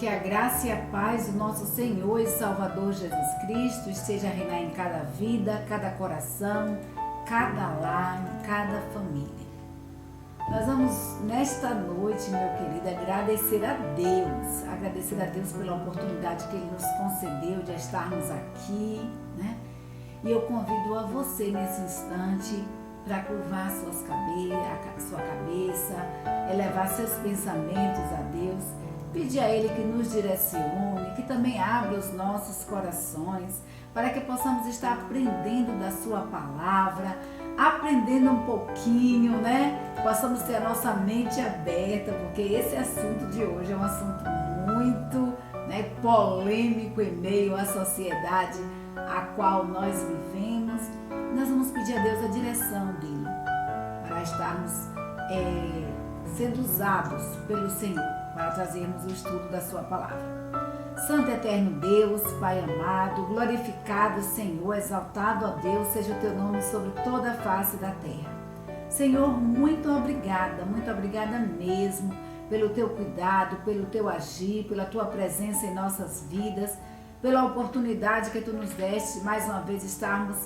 que a graça e a paz do nosso Senhor e Salvador Jesus Cristo esteja a reinar em cada vida, cada coração, cada lar, em cada família. Nós vamos, nesta noite, meu querido, agradecer a Deus pela oportunidade que Ele nos concedeu de estarmos aqui, né? E eu convido a você, nesse instante, para curvar sua cabeça, elevar seus pensamentos a Deus, pedir a Ele que nos direcione, que também abra os nossos corações, para que possamos estar aprendendo da Sua palavra, aprendendo um pouquinho, né? Possamos ter a nossa mente aberta, porque esse assunto de hoje é um assunto muito, né, polêmico em meio à sociedade a qual nós vivemos. Nós vamos pedir a Deus a direção dele para estarmos sendo usados pelo Senhor para trazermos o estudo da sua palavra. Santo eterno Deus, Pai amado, glorificado Senhor, exaltado a Deus seja o teu nome sobre toda a face da terra. Senhor, muito obrigada mesmo pelo teu cuidado, pelo teu agir, pela tua presença em nossas vidas, pela oportunidade que tu nos deste mais uma vez estarmos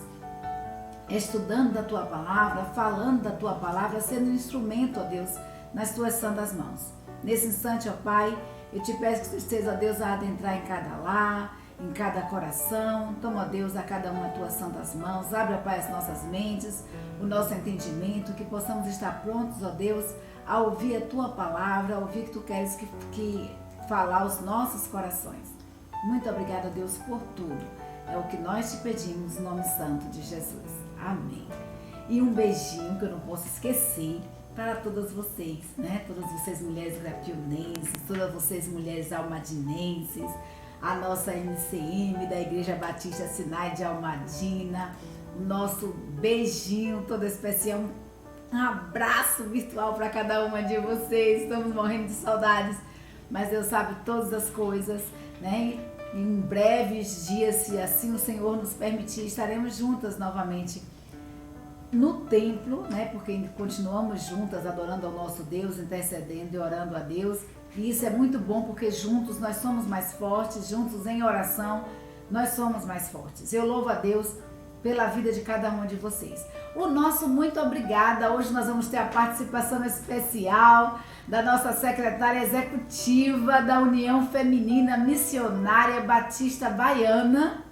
estudando da tua palavra, falando da tua palavra, sendo um instrumento, ó Deus, nas tuas santas mãos. Nesse instante, ó Pai, eu te peço que tu esteja, ó Deus, a adentrar em cada lar, em cada coração. Toma, ó Deus, a cada uma as tuas santas mãos. Abre, ó Pai, as nossas mentes, o nosso entendimento, que possamos estar prontos, ó Deus, a ouvir a tua palavra, a ouvir que tu queres que falar aos nossos corações. Muito obrigada, Deus, por tudo. É o que nós te pedimos, no nome santo de Jesus. Amém. E um beijinho que eu não posso esquecer para todas vocês, né? Todas vocês mulheres grapionenses, todas vocês mulheres almadinenses, a nossa MCM da Igreja Batista Sinai de Almadina, o nosso beijinho todo especial, um abraço virtual para cada uma de vocês. Estamos morrendo de saudades, mas Deus sabe todas as coisas, né? Em breves dias, se assim o Senhor nos permitir, estaremos juntas novamente no templo, né? Porque continuamos juntas adorando ao nosso Deus, intercedendo e orando a Deus. E isso é muito bom, porque juntos nós somos mais fortes, juntos em oração nós somos mais fortes. Eu louvo a Deus pela vida de cada uma de vocês. O nosso muito obrigada. Hoje nós vamos ter a participação especial da nossa secretária executiva da União Feminina Missionária Batista Baiana,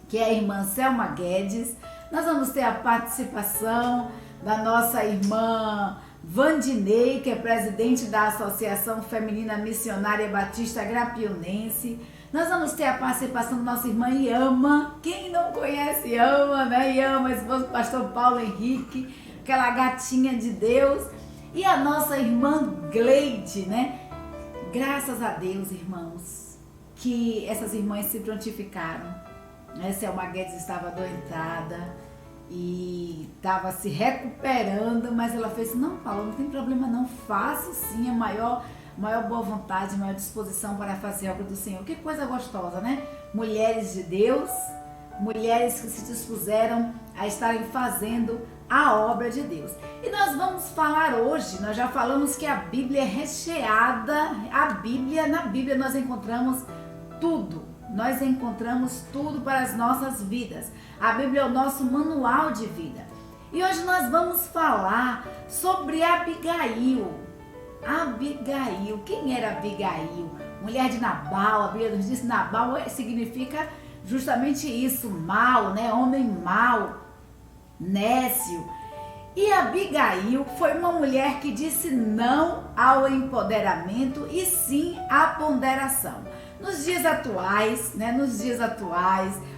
que é a irmã Selma Guedes. Nós vamos ter a participação da nossa irmã Vandinei, que é presidente da Associação Feminina Missionária Batista Grapionense. Nós vamos ter a participação da nossa irmã Iama. Quem não conhece Iama, né? Iama, esposa do pastor Paulo Henrique, aquela gatinha de Deus. E a nossa irmã Gleide, né? Graças a Deus, irmãos, que essas irmãs se prontificaram. Selma Guedes estava adoentada e estava se recuperando, mas ela fez: não, Paulo, não tem problema não, faço sim, a maior boa vontade, maior disposição para fazer a obra do Senhor. Que coisa gostosa, né? Mulheres de Deus, mulheres que se dispuseram a estarem fazendo a obra de Deus. E nós vamos falar hoje, nós já falamos que a Bíblia é recheada, na Bíblia nós encontramos tudo. Nós encontramos tudo para as nossas vidas. A Bíblia é o nosso manual de vida. E hoje nós vamos falar sobre Abigail. Abigail, quem era Abigail? Mulher de Nabal. A Bíblia nos diz que Nabal significa justamente isso, mal, né? Homem mau, nécio. E Abigail foi uma mulher que disse não ao empoderamento e sim à ponderação. Nos dias atuais, né?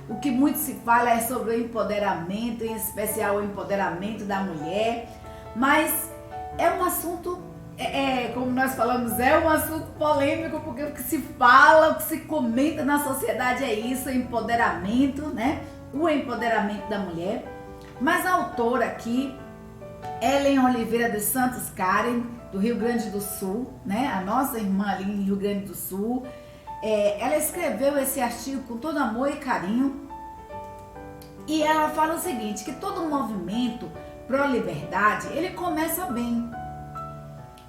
O que muito se fala é sobre o empoderamento, em especial o empoderamento da mulher, mas é um assunto, como nós falamos, é um assunto polêmico, porque o que se fala, o que se comenta na sociedade é isso, empoderamento, né? O empoderamento da mulher. Mas a autora aqui, Ellen Oliveira dos Santos Karen, do Rio Grande do Sul, né? A nossa irmã ali em Rio Grande do Sul, ela escreveu esse artigo com todo amor e carinho, e ela fala o seguinte, que todo movimento pró-liberdade, ele começa bem.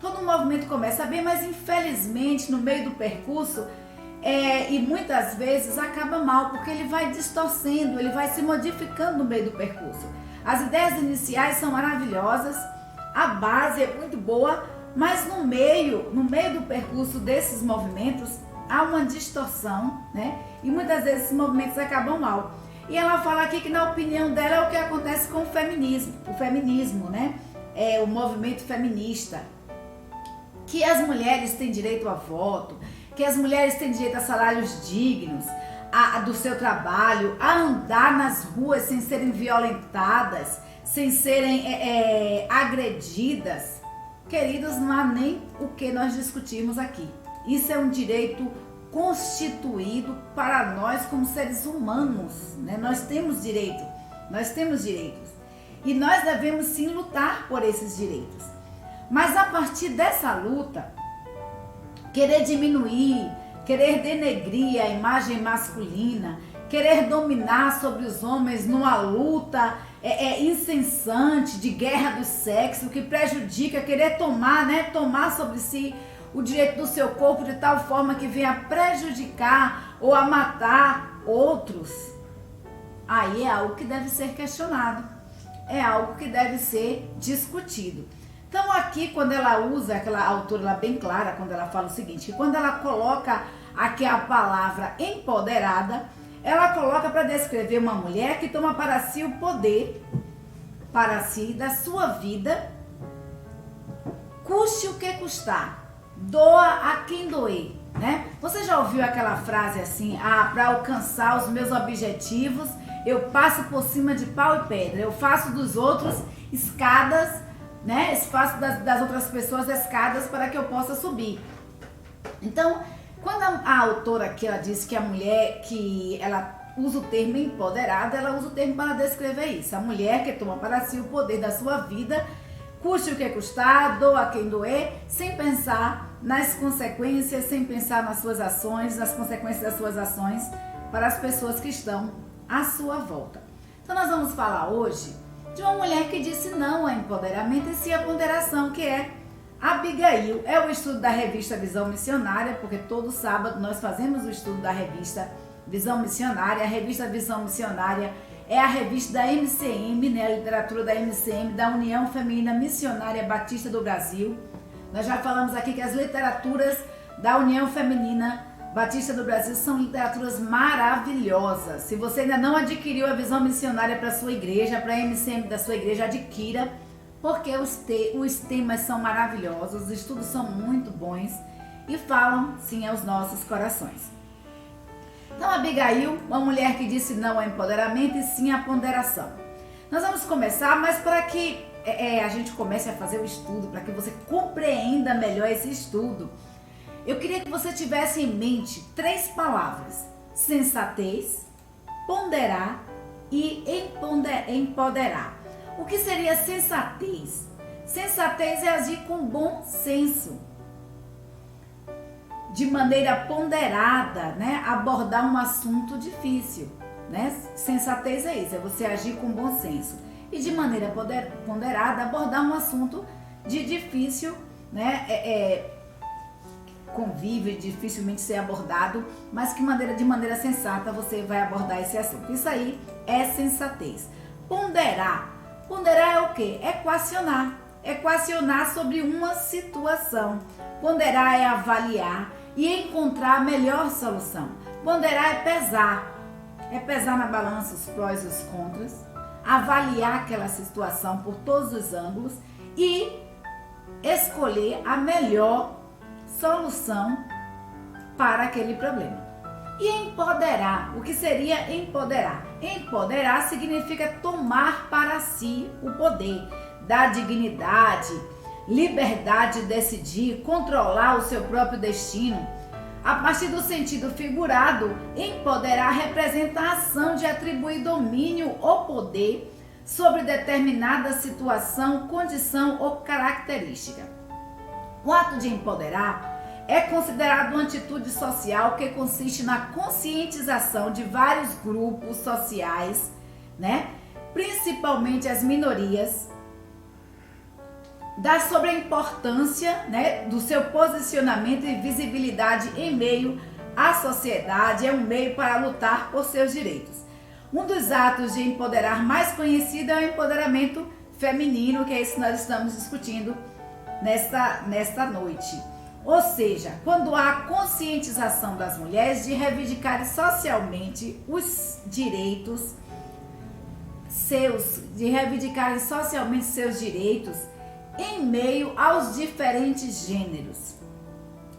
Todo movimento começa bem, mas infelizmente no meio do percurso e muitas vezes acaba mal, porque ele vai distorcendo, ele vai se modificando no meio do percurso. As ideias iniciais são maravilhosas, a base é muito boa, mas no meio do percurso desses movimentos há uma distorção, né? E muitas vezes esses movimentos acabam mal. E ela fala aqui que, na opinião dela, é o que acontece com o feminismo, né? O movimento feminista, que as mulheres têm direito a voto, que as mulheres têm direito a salários dignos, do seu trabalho, a andar nas ruas sem serem violentadas, sem serem agredidas. Queridos, não há nem o que nós discutirmos aqui. Isso é um direito constituído para nós como seres humanos, né? Nós temos direitos. E nós devemos sim lutar por esses direitos. Mas a partir dessa luta, querer diminuir, querer denegrir a imagem masculina, querer dominar sobre os homens numa luta incessante de guerra do sexo, que prejudica, querer tomar sobre si o direito do seu corpo de tal forma que venha a prejudicar ou a matar outros, aí é algo que deve ser questionado, é algo que deve ser discutido. Então aqui, quando ela usa, aquela autora ela bem clara, quando ela fala o seguinte, que quando ela coloca aqui a palavra empoderada, ela coloca para descrever uma mulher que toma para si o poder, para si, da sua vida, custe o que custar, doa a quem doer, né? Você já ouviu aquela frase assim, para alcançar os meus objetivos, eu passo por cima de pau e pedra, eu faço dos outros escadas, né? Faço das outras pessoas escadas para que eu possa subir. Então, quando a autora aqui, ela diz que a mulher, que ela usa o termo empoderada, ela usa o termo para descrever isso. A mulher que toma para si o poder da sua vida, custe o que custar, doa quem doer, sem pensar nas consequências, sem pensar nas suas ações, nas consequências das suas ações para as pessoas que estão à sua volta. Então nós vamos falar hoje de uma mulher que disse não ao empoderamento e sim à ponderação, que é Abigail. É o estudo da revista Visão Missionária, porque todo sábado nós fazemos o estudo da revista Visão Missionária. A revista Visão Missionária é a revista da MCM, né, a literatura da MCM, da União Feminina Missionária Batista do Brasil. Nós já falamos aqui que as literaturas da União Feminina Batista do Brasil são literaturas maravilhosas. Se você ainda não adquiriu a Visão Missionária para a sua igreja, para a MCM da sua igreja, adquira, porque os temas são maravilhosos, os estudos são muito bons e falam sim aos nossos corações. Então, Abigail, uma mulher que disse não ao empoderamento e sim à ponderação. Nós vamos começar, mas para que a gente comece a fazer o estudo, para que você compreenda melhor esse estudo, eu queria que você tivesse em mente 3 palavras: sensatez, ponderar e empoderar. O que seria sensatez? Sensatez é agir com bom senso, de maneira ponderada, né? Abordar um assunto difícil, né? Sensatez é isso, é você agir com bom senso. E de maneira ponderada, abordar um assunto de difícil, né? Convívio e dificilmente ser abordado, mas que de maneira sensata você vai abordar esse assunto. Isso aí é sensatez. Ponderar é o quê? Equacionar sobre uma situação. Ponderar é avaliar e encontrar a melhor solução. Ponderar é pesar na balança os prós e os contras, avaliar aquela situação por todos os ângulos e escolher a melhor solução para aquele problema. E empoderar, o que seria empoderar? Empoderar significa tomar para si o poder, dar dignidade, liberdade de decidir, controlar o seu próprio destino. A partir do sentido figurado, empoderar representa a ação de atribuir domínio ou poder sobre determinada situação, condição ou característica. O ato de empoderar é considerado uma atitude social que consiste na conscientização de vários grupos sociais, né? Principalmente as minorias, sobre a importância, né, do seu posicionamento e visibilidade em meio à sociedade, é um meio para lutar por seus direitos. Um dos atos de empoderar mais conhecido é o empoderamento feminino, que é isso que nós estamos discutindo nesta noite. Ou seja, quando há conscientização das mulheres de reivindicarem socialmente os direitos seus, em meio aos diferentes gêneros.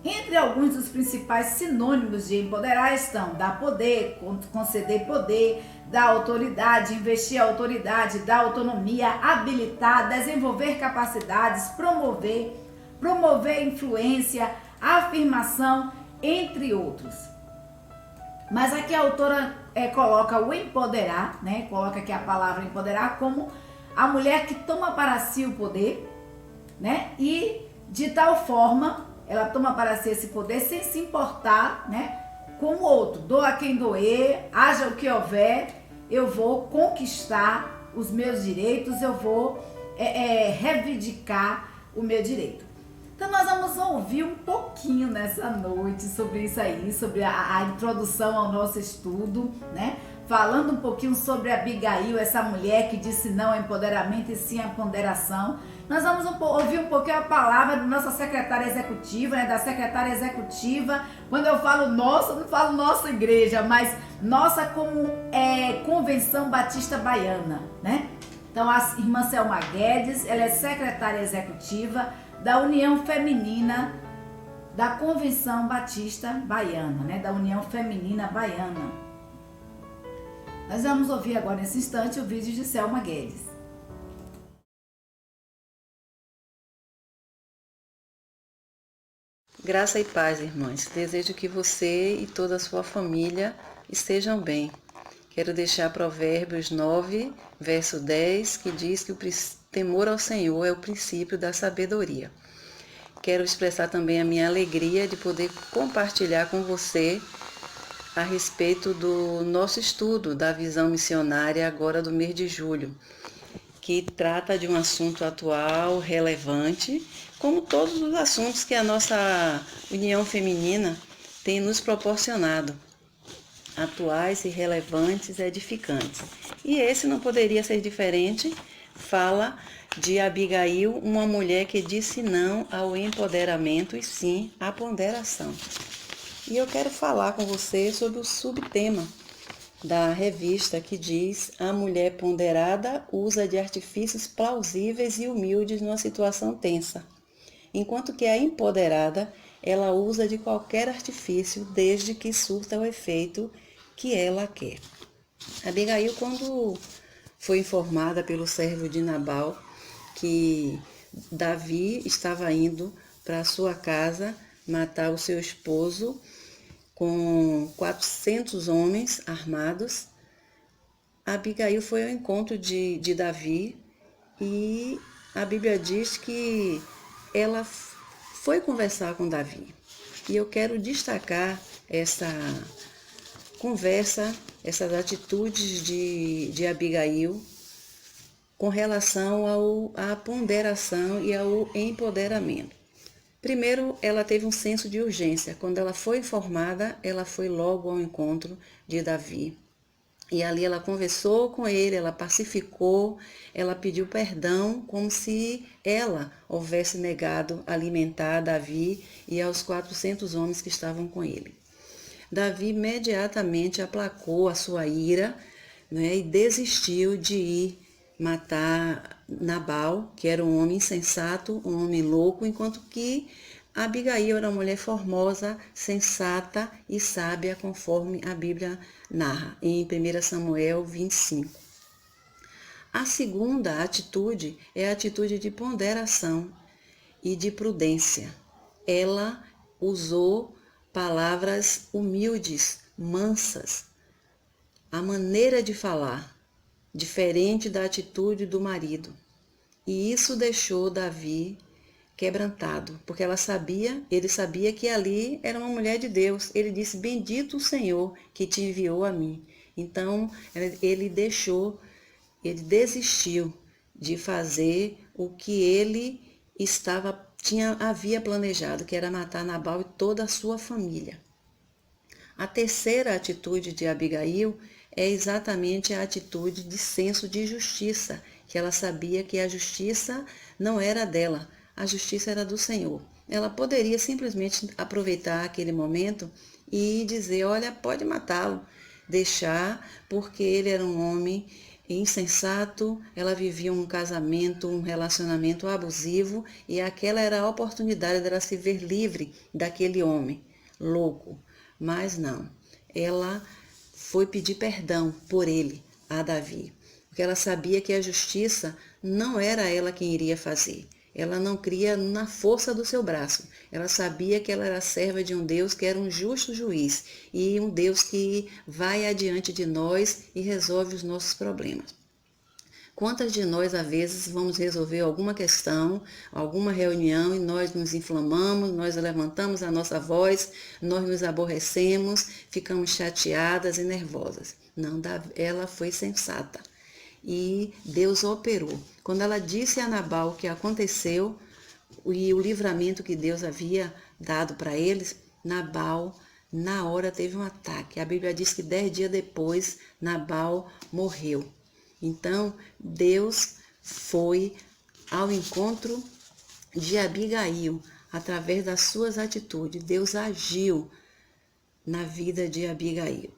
Entre alguns dos principais sinônimos de empoderar estão dar poder, conceder poder, dar autoridade, investir a autoridade, dar autonomia, habilitar, desenvolver capacidades, promover influência, afirmação, entre outros. Mas aqui a autora coloca o empoderar, né? Coloca aqui a palavra empoderar como a mulher que toma para si o poder, né? E de tal forma ela toma para si esse poder sem se importar, né, com o outro. Doa quem doer, haja o que houver, eu vou conquistar os meus direitos, eu vou reivindicar o meu direito. Então nós vamos ouvir um pouquinho nessa noite sobre isso aí, sobre a introdução ao nosso estudo, né? Falando um pouquinho sobre Abigail, essa mulher que disse não ao empoderamento e sim à ponderação. Nós vamos ouvir um pouquinho a palavra da nossa secretária executiva, né? Da secretária executiva. Quando eu falo nossa, eu não falo nossa igreja, mas nossa como Convenção Batista Baiana, né? Então a irmã Selma Guedes, ela é secretária executiva da União Feminina da Convenção Batista Baiana, né? Da União Feminina Baiana. Nós vamos ouvir agora nesse instante o vídeo de Selma Guedes. Graça e paz, irmãs. Desejo que você e toda a sua família estejam bem. Quero deixar Provérbios 9, verso 10, que diz que o temor ao Senhor é o princípio da sabedoria. Quero expressar também a minha alegria de poder compartilhar com você a respeito do nosso estudo da visão missionária agora do mês de julho, que trata de um assunto atual, relevante, como todos os assuntos que a nossa União Feminina tem nos proporcionado, atuais e relevantes, edificantes. E esse não poderia ser diferente, fala de Abigail, uma mulher que disse não ao empoderamento e sim à ponderação. E eu quero falar com você sobre o subtema da revista que diz: a mulher ponderada usa de artifícios plausíveis e humildes numa situação tensa, enquanto que a empoderada, ela usa de qualquer artifício desde que surta o efeito que ela quer. Abigail, quando foi informada pelo servo de Nabal que Davi estava indo para sua casa matar o seu esposo com 400 homens armados, Abigail foi ao encontro de Davi e a Bíblia diz que ela foi conversar com Davi. E eu quero destacar essa conversa, essas atitudes de Abigail com relação à ponderação e ao empoderamento. Primeiro, ela teve um senso de urgência. Quando ela foi informada, ela foi logo ao encontro de Davi. E ali ela conversou com ele, ela pacificou, ela pediu perdão, como se ela houvesse negado alimentar Davi e aos 400 homens que estavam com ele. Davi imediatamente aplacou a sua ira, né, e desistiu de ir matar Nabal, que era um homem insensato, um homem louco, enquanto que Abigail era uma mulher formosa, sensata e sábia, conforme a Bíblia narra, em 1 Samuel 25. A segunda atitude é a atitude de ponderação e de prudência. Ela usou palavras humildes, mansas, a maneira de falar, diferente da atitude do marido. E isso deixou Davi quebrantado, porque ele sabia que ali era uma mulher de Deus. Ele disse: bendito o Senhor que te enviou a mim. Então, ele desistiu de fazer o que ele havia planejado, que era matar Nabal e toda a sua família. A terceira atitude de Abigail é exatamente a atitude de senso de justiça, que ela sabia que a justiça não era dela, a justiça era do Senhor. Ela poderia simplesmente aproveitar aquele momento e dizer, olha, pode matá-lo, deixar, porque ele era um homem insensato, ela vivia um casamento, um relacionamento abusivo, e aquela era a oportunidade dela se ver livre daquele homem louco. Mas não, ela foi pedir perdão por ele a Davi, porque ela sabia que a justiça não era ela quem iria fazer. Ela não cria na força do seu braço. Ela sabia que ela era serva de um Deus que era um justo juiz e um Deus que vai adiante de nós e resolve os nossos problemas. Quantas de nós, às vezes, vamos resolver alguma questão, alguma reunião e nós nos inflamamos, nós levantamos a nossa voz, nós nos aborrecemos, ficamos chateadas e nervosas. Não, ela foi sensata. E Deus operou. Quando ela disse a Nabal o que aconteceu e o livramento que Deus havia dado para eles, Nabal, na hora, teve um ataque. A Bíblia diz que 10 dias depois, Nabal morreu. Então, Deus foi ao encontro de Abigail, através das suas atitudes. Deus agiu na vida de Abigail.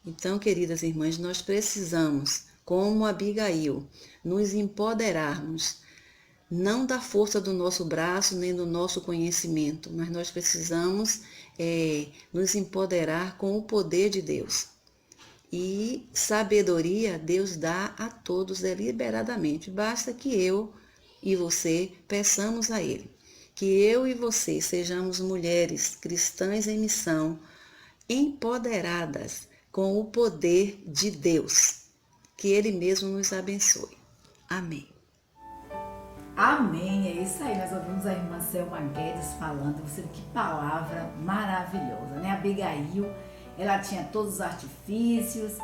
Então, queridas irmãs, nós precisamos, como Abigail, nos empoderarmos, não da força do nosso braço, nem do nosso conhecimento, mas nós precisamos nos empoderar com o poder de Deus. E sabedoria Deus dá a todos deliberadamente. Basta que eu e você peçamos a Ele. Que eu e você sejamos mulheres cristãs em missão, empoderadas com o poder de Deus. Que Ele mesmo nos abençoe. Amém. Amém, é isso aí. Nós ouvimos a irmã Selma Guedes falando. Você, que palavra maravilhosa, né? Abigail, ela tinha todos os artifícios,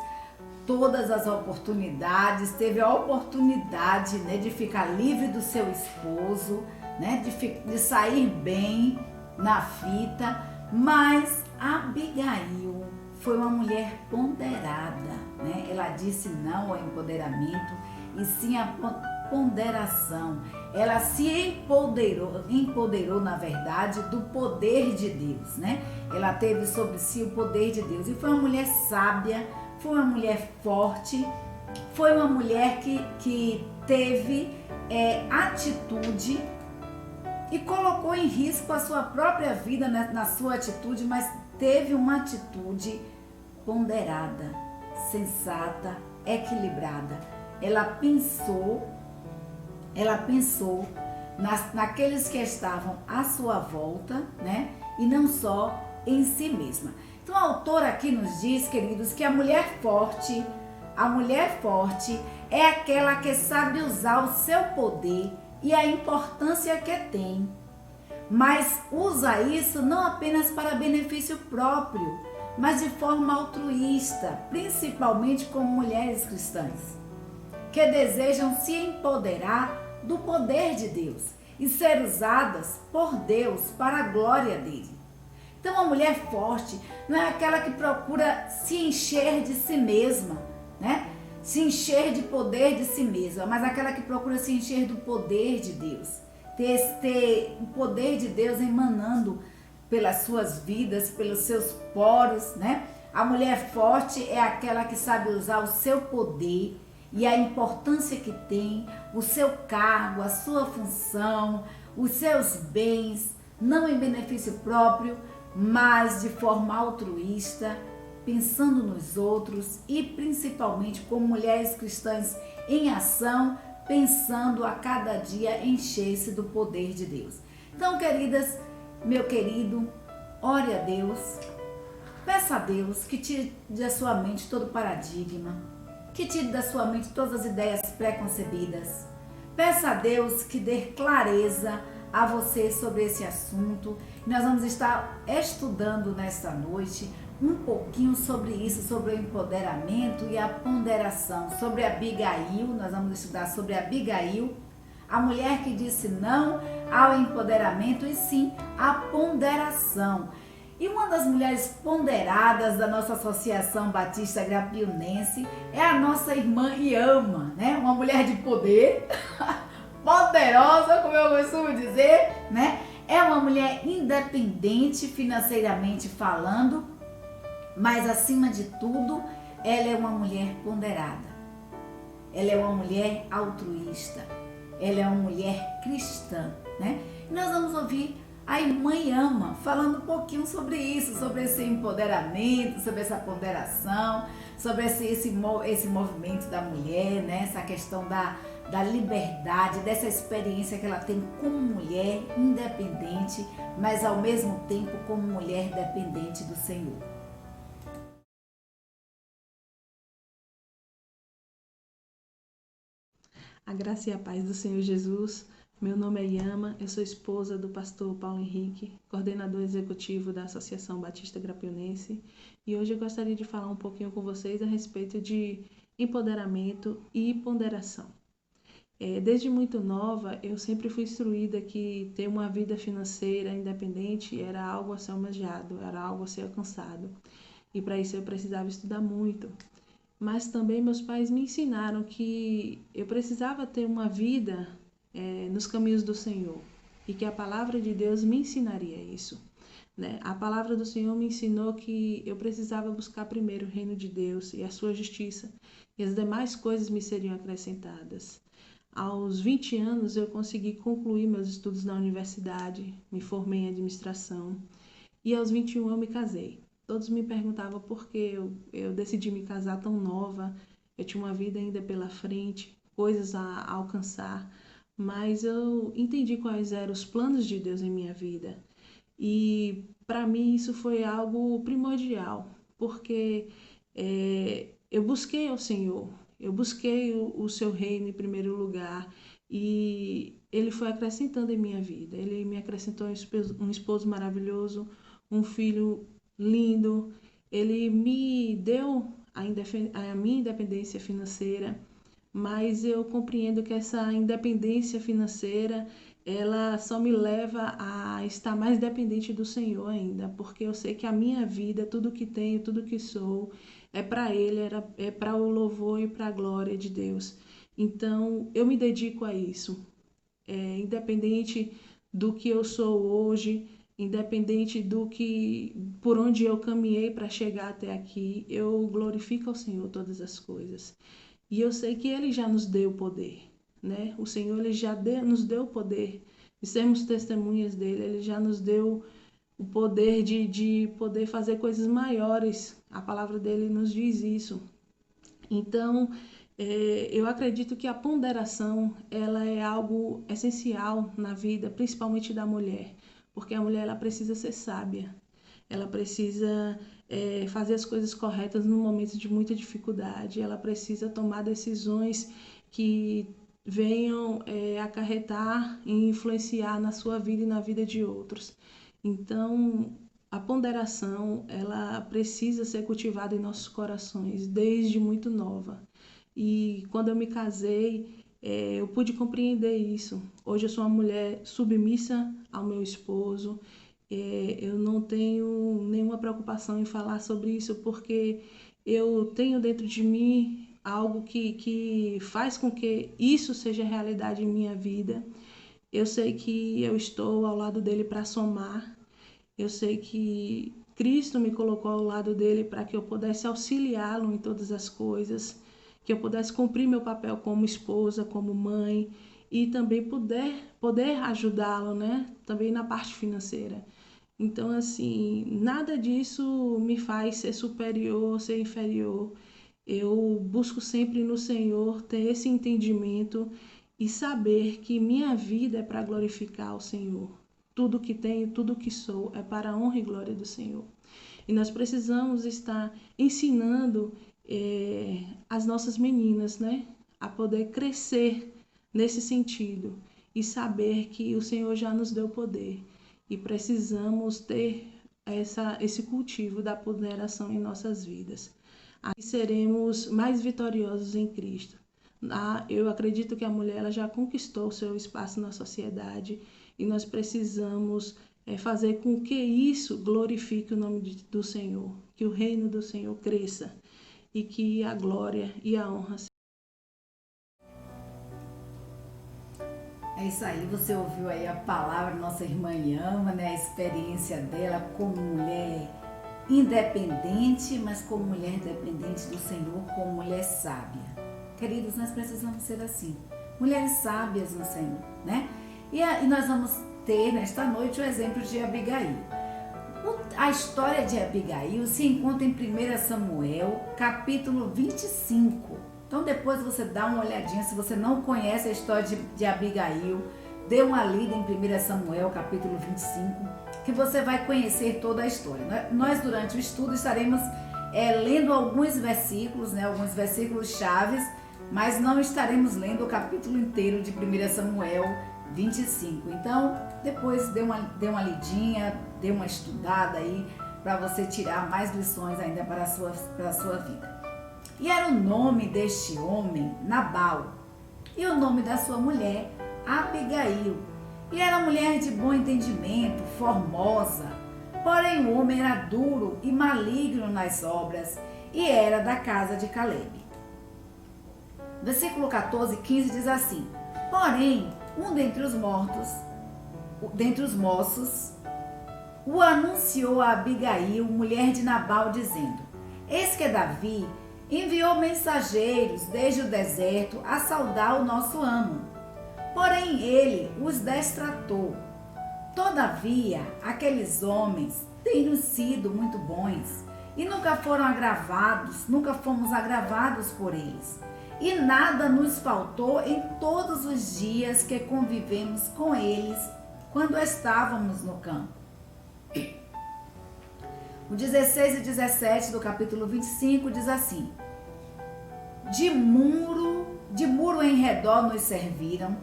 todas as oportunidades, teve a oportunidade, né, de ficar livre do seu esposo, né, de sair bem na fita, mas Abigail foi uma mulher ponderada, né? Ela disse não ao empoderamento e sim à ponderação. Ela se empoderou na verdade do poder de Deus, né? Ela teve sobre si o poder de Deus e foi uma mulher sábia, foi uma mulher forte, foi uma mulher que teve atitude e colocou em risco a sua própria vida na sua atitude, mas teve uma atitude ponderada, sensata, equilibrada. Ela pensou naqueles que estavam à sua volta, né? E não só em si mesma. Então a autora aqui nos diz, queridos, que a mulher forte é aquela que sabe usar o seu poder e a importância que tem, mas usa isso não apenas para benefício próprio, mas de forma altruísta, principalmente como mulheres cristãs, que desejam se empoderar do poder de Deus e ser usadas por Deus para a glória dele. Então, a mulher forte não é aquela que procura se encher de si mesma, né? Se encher de poder de si mesma, mas aquela que procura se encher do poder de Deus. Ter o poder de Deus emanando pelas suas vidas, pelos seus poros, né? A mulher forte é aquela que sabe usar o seu poder e a importância que tem, o seu cargo, a sua função, os seus bens, não em benefício próprio, mas de forma altruísta, pensando nos outros e principalmente como mulheres cristãs em ação, pensando a cada dia encher-se do poder de Deus. Então, queridas, meu querido, ore a Deus, peça a Deus que tire da sua mente todo paradigma, que tire da sua mente todas as ideias pré-concebidas. Peça a Deus que dê clareza a você sobre esse assunto. Nós vamos estar estudando nesta noite um pouquinho sobre isso, sobre o empoderamento e a ponderação, sobre Abigail. Nós vamos estudar sobre Abigail, A mulher que disse não ao empoderamento e sim à ponderação. E uma das mulheres ponderadas da nossa Associação Batista Grapionense é a nossa irmã Iama, né? Uma mulher de poder, poderosa, como eu costumo dizer, né? É uma mulher independente financeiramente falando, mas acima de tudo, ela é uma mulher ponderada. Ela é uma mulher altruísta. Ela é uma mulher cristã, né? E nós vamos ouvir a irmã Iama falando um pouquinho sobre isso, sobre esse empoderamento, sobre essa ponderação, sobre esse movimento da mulher, né? Essa questão da liberdade, dessa experiência que ela tem como mulher independente, mas ao mesmo tempo como mulher dependente do Senhor. A graça e a paz do Senhor Jesus. Meu nome é Iama, eu sou esposa do pastor Paulo Henrique, coordenador executivo da Associação Batista Grapionense, e hoje eu gostaria de falar um pouquinho com vocês a respeito de empoderamento e ponderação. Desde muito nova, eu sempre fui instruída que ter uma vida financeira independente era algo a ser almejado, era algo a ser alcançado, e para isso eu precisava estudar muito. Mas também meus pais me ensinaram que eu precisava ter uma vida nos caminhos do Senhor e que a palavra de Deus me ensinaria isso, né? A palavra do Senhor me ensinou que eu precisava buscar primeiro o reino de Deus e a sua justiça, e as demais coisas me seriam acrescentadas. Aos 20 anos eu consegui concluir meus estudos na universidade, me formei em administração e aos 21 eu me casei. Todos me perguntavam por que eu decidi me casar tão nova, eu tinha uma vida ainda pela frente, coisas a alcançar, mas eu entendi quais eram os planos de Deus em minha vida. E para mim isso foi algo primordial, porque eu busquei ao Senhor, eu busquei o seu reino em primeiro lugar e Ele foi acrescentando em minha vida. Ele me acrescentou um esposo maravilhoso, um filho lindo, ele me deu a minha independência financeira, mas eu compreendo que essa independência financeira, ela só me leva a estar mais dependente do Senhor ainda, porque eu sei que a minha vida, tudo que tenho, tudo que sou, é para Ele, é para o louvor e para a glória de Deus. Então, eu me dedico a isso, independente do que eu sou hoje, independente por onde eu caminhei para chegar até aqui, eu glorifico ao Senhor todas as coisas. E eu sei que Ele já nos deu o poder, né? O Senhor Ele já nos deu o poder de sermos testemunhas dEle, Ele já nos deu o poder de poder fazer coisas maiores. A palavra dEle nos diz isso. Então, eu acredito que a ponderação ela é algo essencial na vida, principalmente da mulher, porque a mulher ela precisa ser sábia, ela precisa fazer as coisas corretas no momento de muita dificuldade, ela precisa tomar decisões que venham acarretar e influenciar na sua vida e na vida de outros. Então, a ponderação, ela precisa ser cultivada em nossos corações desde muito nova. E quando eu me casei, eu pude compreender isso. Hoje eu sou uma mulher submissa ao meu esposo. Eu não tenho nenhuma preocupação em falar sobre isso, porque eu tenho dentro de mim algo que faz com que isso seja realidade em minha vida. Eu sei que eu estou ao lado dele para somar. Eu sei que Cristo me colocou ao lado dele para que eu pudesse auxiliá-lo em todas as coisas, que eu pudesse cumprir meu papel como esposa, como mãe e também poder ajudá-lo, né? Também na parte financeira. Então, assim, nada disso me faz ser superior, ser inferior. Eu busco sempre no Senhor ter esse entendimento e saber que minha vida é para glorificar o Senhor. Tudo que tenho, tudo que sou é para a honra e glória do Senhor. E nós precisamos estar ensinando as nossas meninas, né, a poder crescer nesse sentido e saber que o Senhor já nos deu poder e precisamos ter esse cultivo da ponderação em nossas vidas. Aí seremos mais vitoriosos em Cristo. Eu acredito que a mulher ela já conquistou o seu espaço na sociedade e nós precisamos fazer com que isso glorifique o nome do Senhor, que o reino do Senhor cresça e que a glória e a honra. É isso aí, você ouviu aí a palavra da nossa irmã Yama, né? A experiência dela como mulher independente, mas como mulher dependente do Senhor, como mulher sábia. Queridos, nós precisamos ser assim, mulheres sábias no Senhor, né? E nós vamos ter nesta noite o exemplo de Abigail. A história de Abigail se encontra em 1 Samuel, capítulo 25. Então depois você dá uma olhadinha, se você não conhece a história de Abigail, dê uma lida em 1 Samuel, capítulo 25, que você vai conhecer toda a história. Nós, durante o estudo, estaremos lendo alguns versículos, né, alguns versículos chaves, mas não estaremos lendo o capítulo inteiro de 1 Samuel 25. Então, depois dê uma lidinha, dê uma estudada aí, para você tirar mais lições ainda para a sua vida. E era o nome deste homem Nabal, e o nome da sua mulher Abigail. E era mulher de bom entendimento, formosa, porém o homem era duro e maligno nas obras, e era da casa de Caleb. Versículo 14 e 15 diz assim: porém, um dentre os moços, o anunciou a Abigail, mulher de Nabal, dizendo: eis que Davi enviou mensageiros desde o deserto a saudar o nosso amo. Porém ele os destratou. Todavia, aqueles homens têm sido muito bons e nunca fomos agravados por eles. E nada nos faltou em todos os dias que convivemos com eles quando estávamos no campo. O 16 e 17 do capítulo 25 diz assim: de muro em redor nos serviram,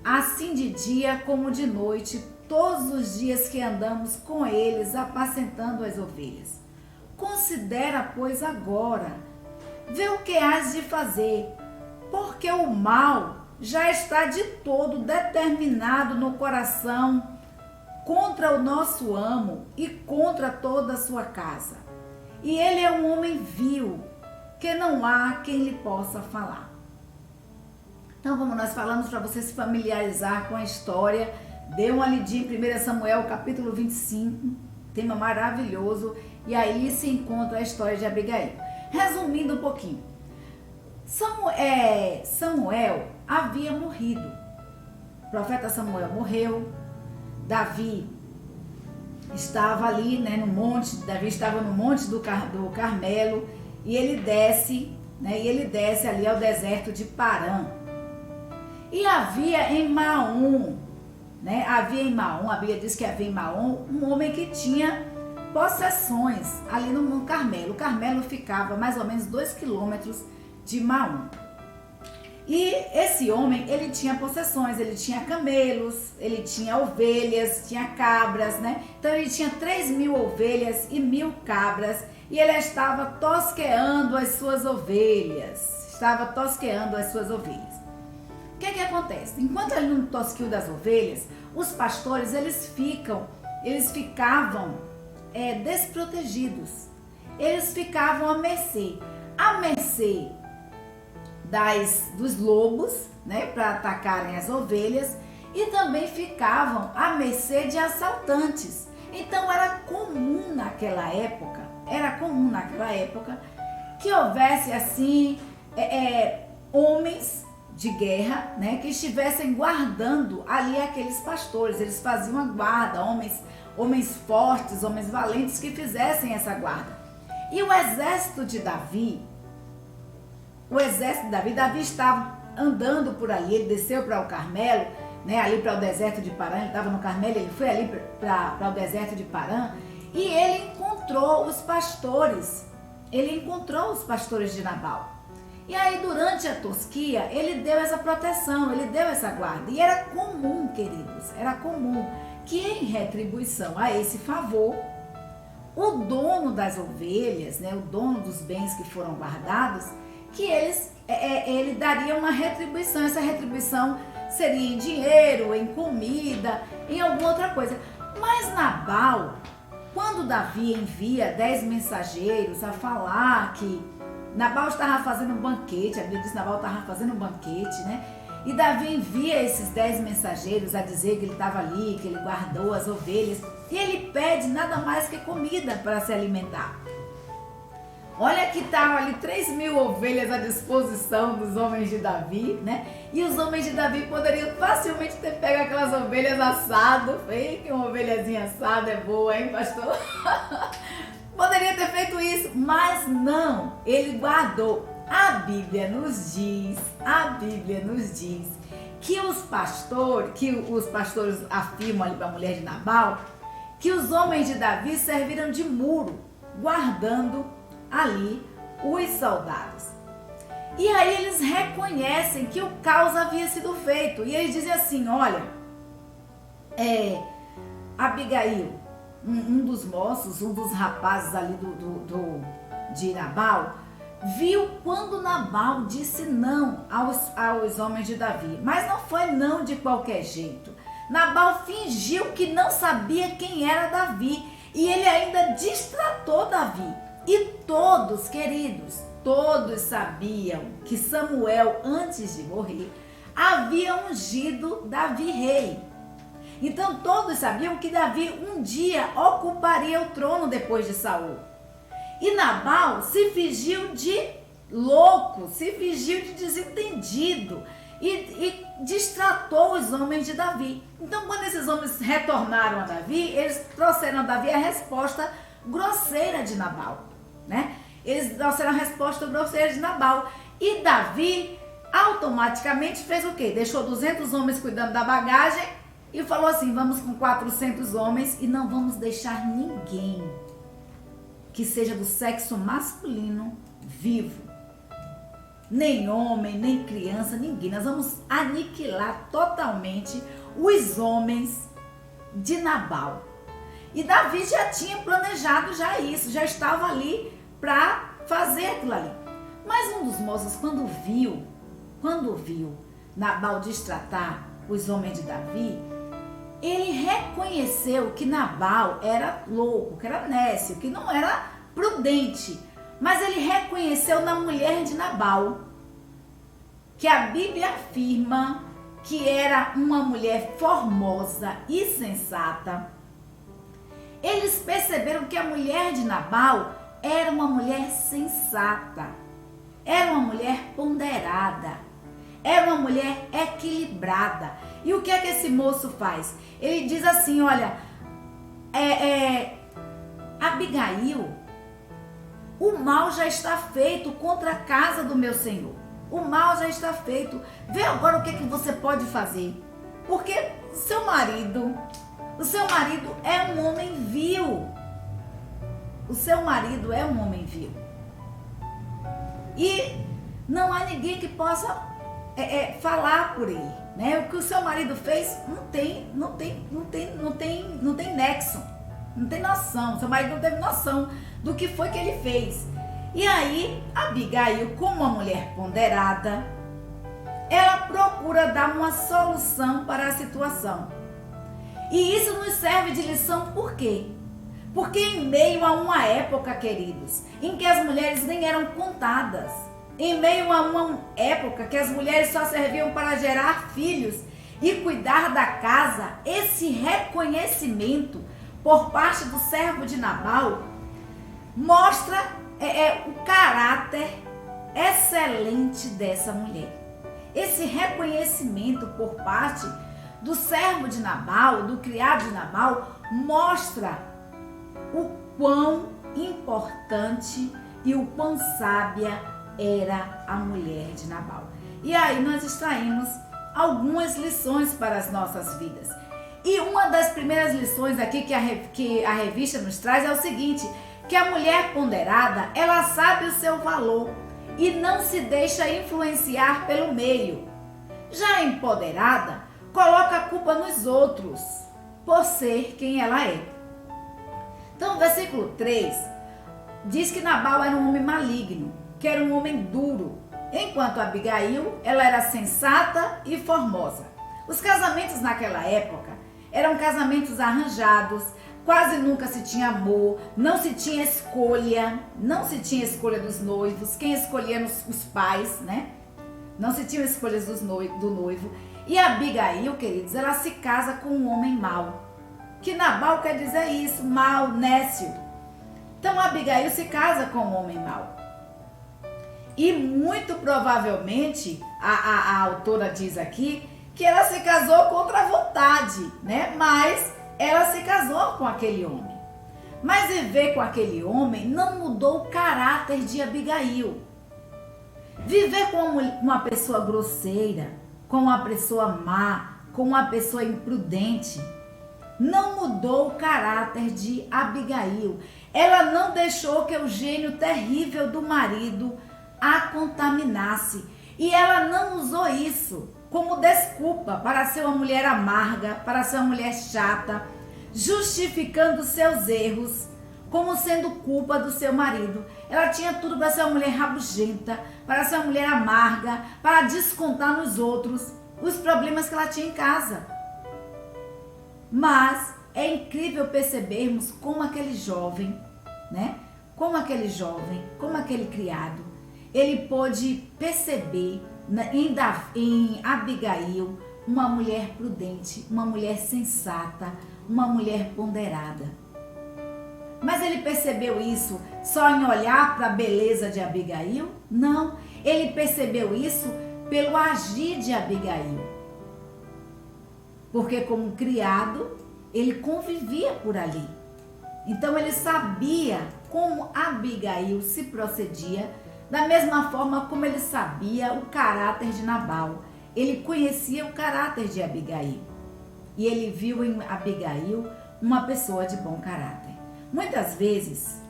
assim de dia como de noite, todos os dias que andamos com eles, apacentando as ovelhas. Considera, pois, agora, vê o que hás de fazer, porque o mal já está de todo determinado no coração contra o nosso amo e contra toda a sua casa. E ele é um homem vil, que não há quem lhe possa falar. Então, como nós falamos, para você se familiarizar com a história, dê uma lidinha em 1 Samuel, capítulo 25, tema maravilhoso, e aí se encontra a história de Abigail. Resumindo um pouquinho, Samuel havia morrido. O profeta Samuel morreu. Davi estava ali, né, no monte. Davi estava no monte do Carmelo, e ele desce, ali ao deserto de Parã. E havia em Maom, a Bíblia diz que havia em Maom um homem que tinha possessões ali no Carmelo. O Carmelo ficava mais ou menos 2 quilômetros de Maom. E esse homem, ele tinha possessões, ele tinha camelos, ele tinha ovelhas, tinha cabras, né? Então ele tinha 3.000 ovelhas e 1.000 cabras, e ele estava tosqueando as suas ovelhas. O que acontece? Enquanto ele não tosquiu das ovelhas, os pastores, eles ficavam desprotegidos. Eles ficavam à mercê dos lobos, né, para atacarem as ovelhas, e também ficavam à mercê de assaltantes. Então era comum naquela época que houvesse assim homens de guerra, né, que estivessem guardando ali aqueles pastores. Eles faziam a guarda, homens fortes, homens valentes que fizessem essa guarda. E o exército de Davi, Davi estava andando por ali, ele desceu para o Carmelo, né, ali para o deserto de Parã. Ele estava no Carmelo, ele foi ali para o deserto de Parã, e ele encontrou os pastores de Nabal. E aí, durante a tosquia, ele deu essa proteção, ele deu essa guarda. E era comum, queridos, que em retribuição a esse favor, o dono das ovelhas, né, o dono dos bens que foram guardados, que eles ele daria uma retribuição. Essa retribuição seria em dinheiro, em comida, em alguma outra coisa. Mas Nabal, quando Davi envia 10 mensageiros a falar que Nabal estava fazendo um banquete, a Bíblia diz que Nabal estava fazendo um banquete, né? E Davi envia esses 10 mensageiros a dizer que ele estava ali, que ele guardou as ovelhas. E ele pede nada mais que comida para se alimentar. Olha que estavam ali 3.000 ovelhas à disposição dos homens de Davi, né? E os homens de Davi poderiam facilmente ter pego aquelas ovelhas assado. Ei, que uma ovelhazinha assada é boa, hein, pastor? Poderia ter feito isso, mas não. Ele guardou. A Bíblia nos diz que os pastores afirmam ali para a mulher de Nabal, que os homens de Davi serviram de muro, guardando ali os soldados. E aí eles reconhecem que o caos havia sido feito. E eles dizem assim, olha, Abigail, um dos moços, um dos rapazes ali de Nabal, viu quando Nabal disse não aos homens de Davi. Mas não foi não de qualquer jeito. Nabal fingiu que não sabia quem era Davi. E ele ainda distratou Davi. E todos, queridos, todos sabiam que Samuel, antes de morrer, havia ungido Davi rei. Então todos sabiam que Davi um dia ocuparia o trono depois de Saul. E Nabal se fingiu de louco, se fingiu de desentendido e distratou os homens de Davi. Então, quando esses homens retornaram a Davi, eles trouxeram a Davi a resposta grosseira de Nabal, né? Eles trouxeram a resposta grosseira de Nabal. E Davi automaticamente fez o quê? Deixou 200 homens cuidando da bagagem e falou assim, vamos com 400 homens e não vamos deixar ninguém que seja do sexo masculino vivo. Nem homem, nem criança, ninguém. Nós vamos aniquilar totalmente os homens de Nabal. E Davi já tinha planejado já isso, já estava ali para fazer aquilo ali. Mas um dos moços, quando viu Nabal destratar os homens de Davi, ele reconheceu que Nabal era louco, que era nécio, que não era prudente. Mas ele reconheceu na mulher de Nabal, que a Bíblia afirma que era uma mulher formosa e sensata. Eles perceberam que a mulher de Nabal era uma mulher sensata, era uma mulher ponderada, era uma mulher equilibrada. E o que é que esse moço faz? Ele diz assim, olha, Abigail, o mal já está feito contra a casa do meu senhor. O mal já está feito. Vê agora o que você pode fazer. Porque o seu marido é um homem vil. O seu marido é um homem vil. E não há ninguém que possa falar por ele, né? O que o seu marido fez não tem nexo, não tem noção. O seu marido não teve noção do que foi que ele fez. E aí, Abigail, como uma mulher ponderada, ela procura dar uma solução para a situação. E isso nos serve de lição por quê? Porque em meio a uma época, queridos, em que as mulheres nem eram contadas, em meio a uma época que as mulheres só serviam para gerar filhos e cuidar da casa, esse reconhecimento por parte do servo de Nabal mostra o caráter excelente dessa mulher. Esse reconhecimento por parte do servo de Nabal, do criado de Nabal, mostra o quão importante e o quão sábia era a mulher de Nabal. E aí nós extraímos algumas lições para as nossas vidas. E uma das primeiras lições aqui que a revista nos traz é o seguinte, que a mulher ponderada, ela sabe o seu valor e não se deixa influenciar pelo meio. Já a empoderada, coloca a culpa nos outros por ser quem ela é. Então, o versículo 3 diz que Nabal era um homem maligno, que era um homem duro. enquanto Abigail, ela era sensata e formosa. Os casamentos naquela época eram casamentos arranjados, quase nunca se tinha amor, não se tinha escolha dos noivos, quem escolhia os pais, né? Não se tinha escolhas do noivo. E Abigail, queridos, ela se casa com um homem mau. Que Nabal quer dizer isso, mau, nécio. Então Abigail se casa com um homem mau. E muito provavelmente, a autora diz aqui, que ela se casou contra a vontade, né? Mas ela se casou com aquele homem. Mas viver com aquele homem não mudou o caráter de Abigail. Viver com uma pessoa grosseira, com uma pessoa má, com uma pessoa imprudente, não mudou o caráter de Abigail. Ela não deixou que o gênio terrível do marido a contaminasse. E ela não usou isso como desculpa para ser uma mulher amarga, para ser uma mulher chata, justificando seus erros como sendo culpa do seu marido. Ela tinha tudo para ser uma mulher rabugenta, para ser uma mulher amarga, para descontar nos outros os problemas que ela tinha em casa. Mas é incrível percebermos como aquele jovem, né? Como aquele criado, ele pôde perceber em Abigail uma mulher prudente, uma mulher sensata, uma mulher ponderada. Mas ele percebeu isso só em olhar para a beleza de Abigail? Não, ele percebeu isso pelo agir de Abigail. Porque como criado, ele convivia por ali. Então ele sabia como Abigail se procedia, da mesma forma como ele sabia o caráter de Nabal. Ele conhecia o caráter de Abigail. E ele viu em Abigail uma pessoa de bom caráter. Muitas vezes,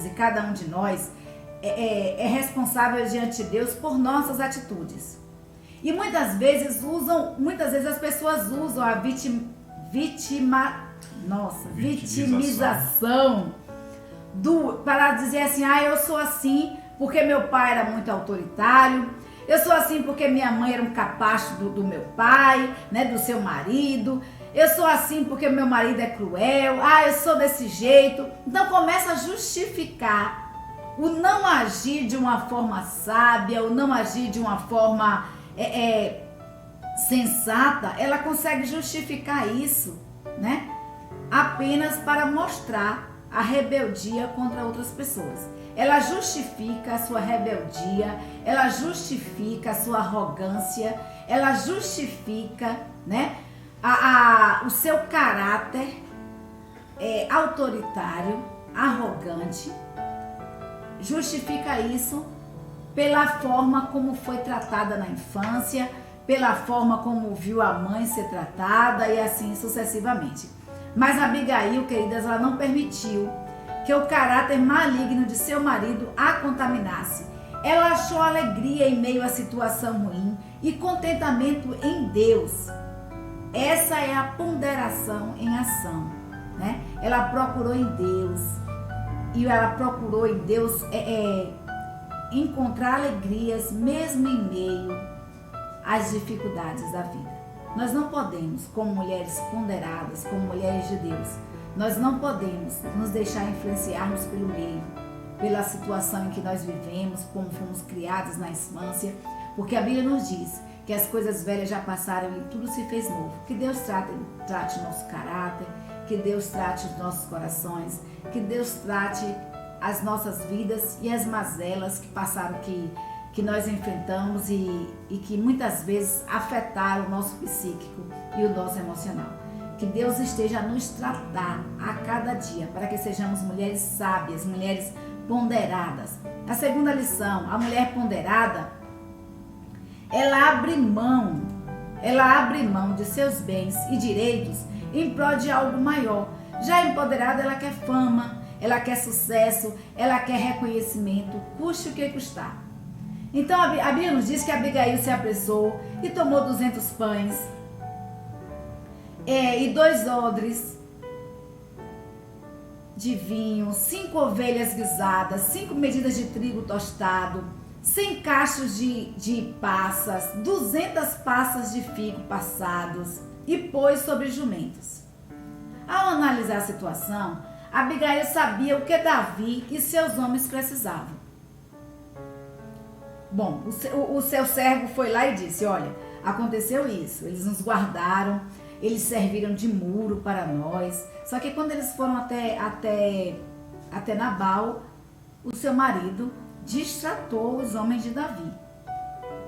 e cada um de nós é responsável diante de Deus por nossas atitudes. E muitas vezes as pessoas usam a vitimização para dizer assim, eu sou assim porque meu pai era muito autoritário, eu sou assim porque minha mãe era um capacho do meu pai, né, do seu marido, eu sou assim porque meu marido é cruel, eu sou desse jeito. Então começa a justificar o não agir de uma forma sábia, o não agir de uma forma sensata. Ela consegue justificar isso, né? Apenas para mostrar a rebeldia contra outras pessoas. Ela justifica a sua rebeldia, ela justifica a sua arrogância, ela justifica, né, o seu caráter autoritário, arrogante. Justifica isso pela forma como foi tratada na infância, pela forma como viu a mãe ser tratada e assim sucessivamente. Mas Abigail, queridas, ela não permitiu que o caráter maligno de seu marido a contaminasse. Ela achou alegria em meio à situação ruim e contentamento em Deus. Essa é a ponderação em ação, né? Ela procurou em Deus e ela procurou em Deus encontrar alegrias mesmo em meio às dificuldades da vida. Nós não podemos, como mulheres ponderadas, como mulheres de Deus, nós não podemos nos deixar influenciarmos pelo meio, pela situação em que nós vivemos, como fomos criadas na infância, porque a Bíblia nos diz que as coisas velhas já passaram e tudo se fez novo. Que Deus trate nosso caráter, que Deus trate os nossos corações, que Deus trate as nossas vidas e as mazelas que passaram, que nós enfrentamos e que muitas vezes afetaram o nosso psíquico e o nosso emocional. Que Deus esteja a nos tratar a cada dia para que sejamos mulheres sábias, mulheres ponderadas. A segunda lição, a mulher ponderada, ela abre mão de seus bens e direitos em prol de algo maior. Já empoderada, ela quer fama, ela quer sucesso, ela quer reconhecimento, custe o que custar. Então a Bíblia nos diz que Abigail se apressou e tomou 200 pães e 2 odres de vinho, 5 ovelhas guisadas, 5 medidas de trigo tostado, 100 cachos de passas, 200 passas de figo passados e pôs sobre jumentos. Ao analisar a situação, Abigail sabia o que Davi e seus homens precisavam. Bom, o seu servo foi lá e disse: olha, aconteceu isso, eles nos guardaram, eles serviram de muro para nós. Só que quando eles foram até Nabal, o seu marido distratou os homens de Davi.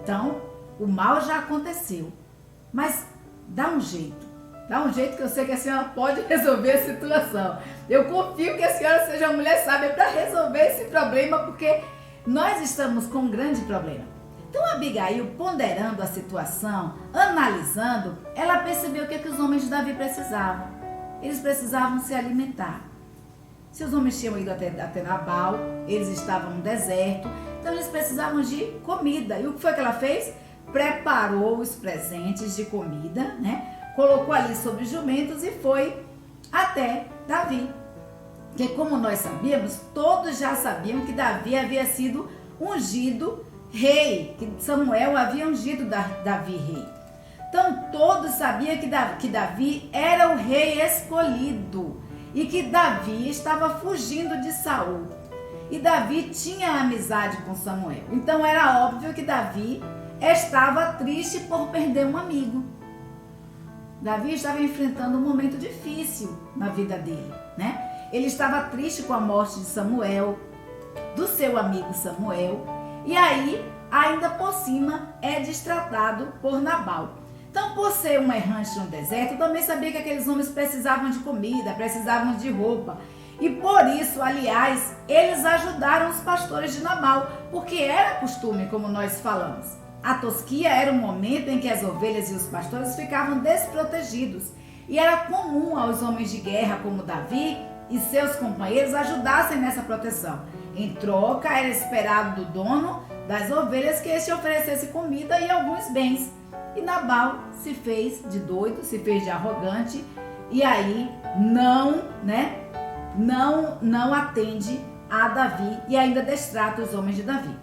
Então, o mal já aconteceu. Mas dá um jeito que eu sei que a senhora pode resolver a situação. Eu confio que a senhora seja uma mulher sábia para resolver esse problema, porque nós estamos com um grande problema. Então, Abigail, ponderando a situação, analisando, ela percebeu o que os homens de Davi precisavam. Eles precisavam se alimentar. Se os homens tinham ido até Nabal, eles estavam no deserto, então eles precisavam de comida. E o que foi que ela fez? Preparou os presentes de comida, né? Colocou ali sobre os jumentos e foi até Davi. Porque como nós sabíamos, todos já sabiam que Davi havia sido ungido rei, que Samuel havia ungido Davi rei. Então todos sabiam que Davi era o rei escolhido e que Davi estava fugindo de Saul. E Davi tinha amizade com Samuel. Então era óbvio que Davi estava triste por perder um amigo. Davi estava enfrentando um momento difícil na vida dele, né? Ele estava triste com a morte de Samuel, do seu amigo Samuel, e aí, ainda por cima, é destratado por Nabal. Então, por ser um errante no deserto, também sabia que aqueles homens precisavam de comida, precisavam de roupa. E por isso, aliás, eles ajudaram os pastores de Nabal, porque era costume, como nós falamos. A tosquia era um momento em que as ovelhas e os pastores ficavam desprotegidos. E era comum aos homens de guerra como Davi e seus companheiros ajudassem nessa proteção. Em troca, era esperado do dono das ovelhas que este oferecesse comida e alguns bens. E Nabal se fez de doido, se fez de arrogante e aí não atende a Davi e ainda destrata os homens de Davi.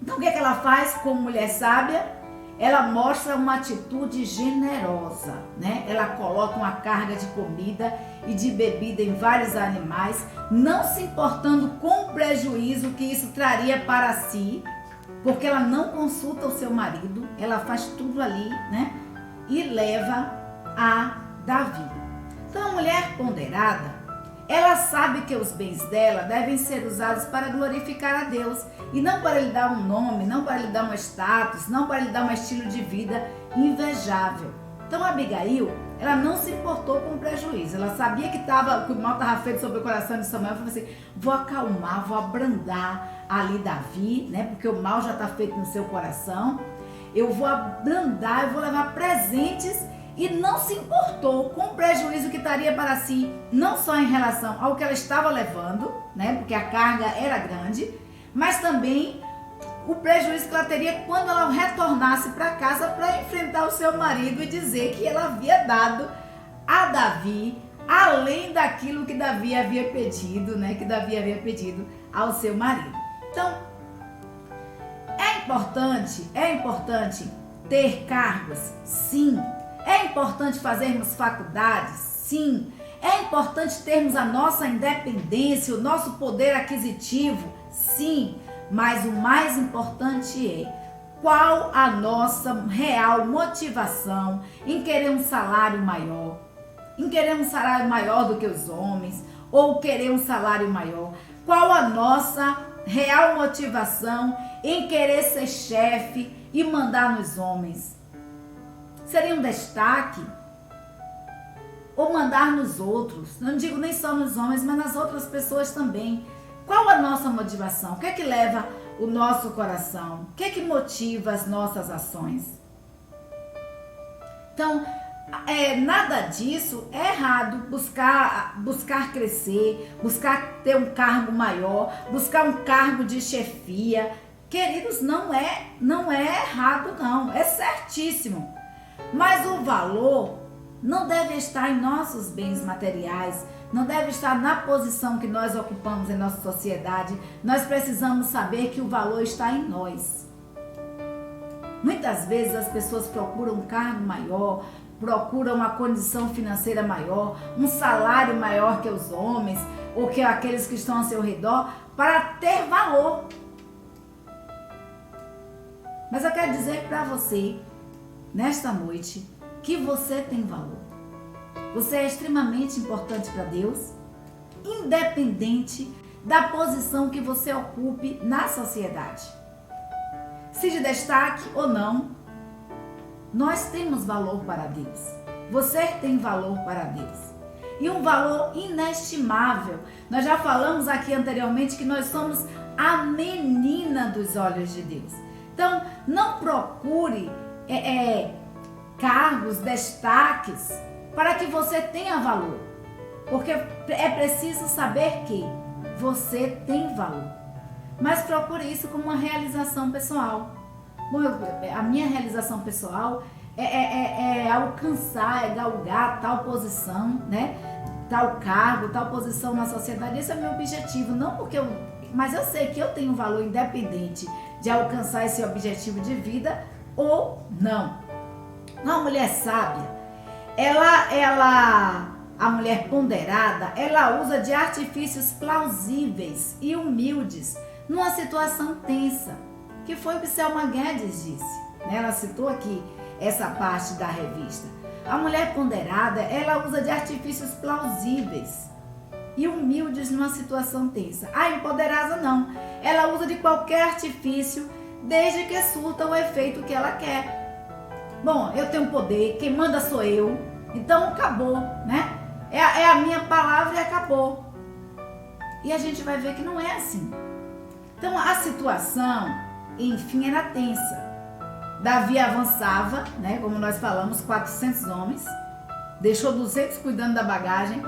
Então o que ela faz como mulher sábia? Ela mostra uma atitude generosa, né? Ela coloca uma carga de comida e de bebida em vários animais, não se importando com o prejuízo que isso traria para si, porque ela não consulta o seu marido, ela faz tudo ali, né? E leva a Davi. Então a mulher ponderada, ela sabe que os bens dela devem ser usados para glorificar a Deus e não para lhe dar um nome, não para lhe dar um status, não para lhe dar um estilo de vida invejável. Então Abigail, ela não se importou com o prejuízo. Ela sabia que o mal estava feito sobre o coração de Samuel. Ela falou assim: vou acalmar, vou abrandar ali Davi, né? Porque o mal já está feito no seu coração. Eu vou abrandar, eu vou levar presentes. E não se importou com o prejuízo que estaria para si, não só em relação ao que ela estava levando, né? Porque a carga era grande, mas também o prejuízo que ela teria quando ela retornasse para casa para enfrentar o seu marido e dizer que ela havia dado a Davi além daquilo que Davi havia pedido, né? Que Davi havia pedido ao seu marido. Então, é importante ter cargos, sim. É importante fazermos faculdades? Sim. É importante termos a nossa independência, o nosso poder aquisitivo? Sim. Mas o mais importante é qual a nossa real motivação em querer um salário maior, em querer um salário maior do que os homens, ou querer um salário maior. Qual a nossa real motivação em querer ser chefe e mandar nos homens? Seria um destaque? Ou mandar nos outros? Não digo nem só nos homens, mas nas outras pessoas também. Qual a nossa motivação? O que é que leva o nosso coração? O que é que motiva as nossas ações? Então, nada disso é errado. Buscar crescer, buscar ter um cargo maior, buscar um cargo de chefia. Queridos, não é errado não, é certíssimo. Mas o valor não deve estar em nossos bens materiais, não deve estar na posição que nós ocupamos em nossa sociedade. Nós precisamos saber que o valor está em nós. Muitas vezes as pessoas procuram um cargo maior, procuram uma condição financeira maior, um salário maior que os homens ou que aqueles que estão ao seu redor para ter valor. Mas eu quero dizer para você, nesta noite, que você tem valor. Você é extremamente importante para Deus, independente da posição que você ocupe na sociedade. Se de destaque ou não, nós temos valor para Deus. Você tem valor para Deus. E um valor inestimável. Nós já falamos aqui anteriormente que nós somos a menina dos olhos de Deus. Então, não procure cargos, destaques, para que você tenha valor. Porque é preciso saber que você tem valor. Mas procure isso como uma realização pessoal. Bom, a minha realização pessoal é alcançar, é galgar tal posição, né? Tal cargo, tal posição na sociedade. Esse é o meu objetivo. Não porque mas eu sei que eu tenho valor independente de alcançar esse objetivo de vida ou não. Uma mulher sábia, a mulher ponderada, ela usa de artifícios plausíveis e humildes numa situação tensa, que foi o que Selma Guedes disse. Ela citou aqui essa parte da revista. A mulher ponderada, ela usa de artifícios plausíveis e humildes numa situação tensa. A empoderada não. Ela usa de qualquer artifício desde que surta o efeito que ela quer. Bom, eu tenho poder, quem manda sou eu, então acabou, né? É a minha palavra e acabou. E a gente vai ver que não é assim. Então a situação, enfim, era tensa. Davi avançava, né? Como nós falamos, 400 homens, deixou 200 cuidando da bagagem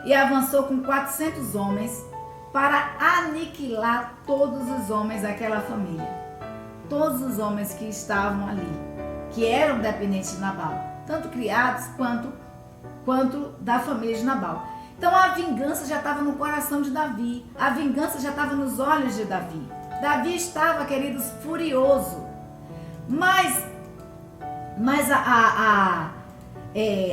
e avançou com 400 homens para aniquilar todos os homens daquela família. Todos os homens que estavam ali, que eram dependentes de Nabal, tanto criados quanto da família de Nabal. Então a vingança já estava no coração de Davi, a vingança já estava nos olhos de Davi. Davi estava, queridos, furioso. Mas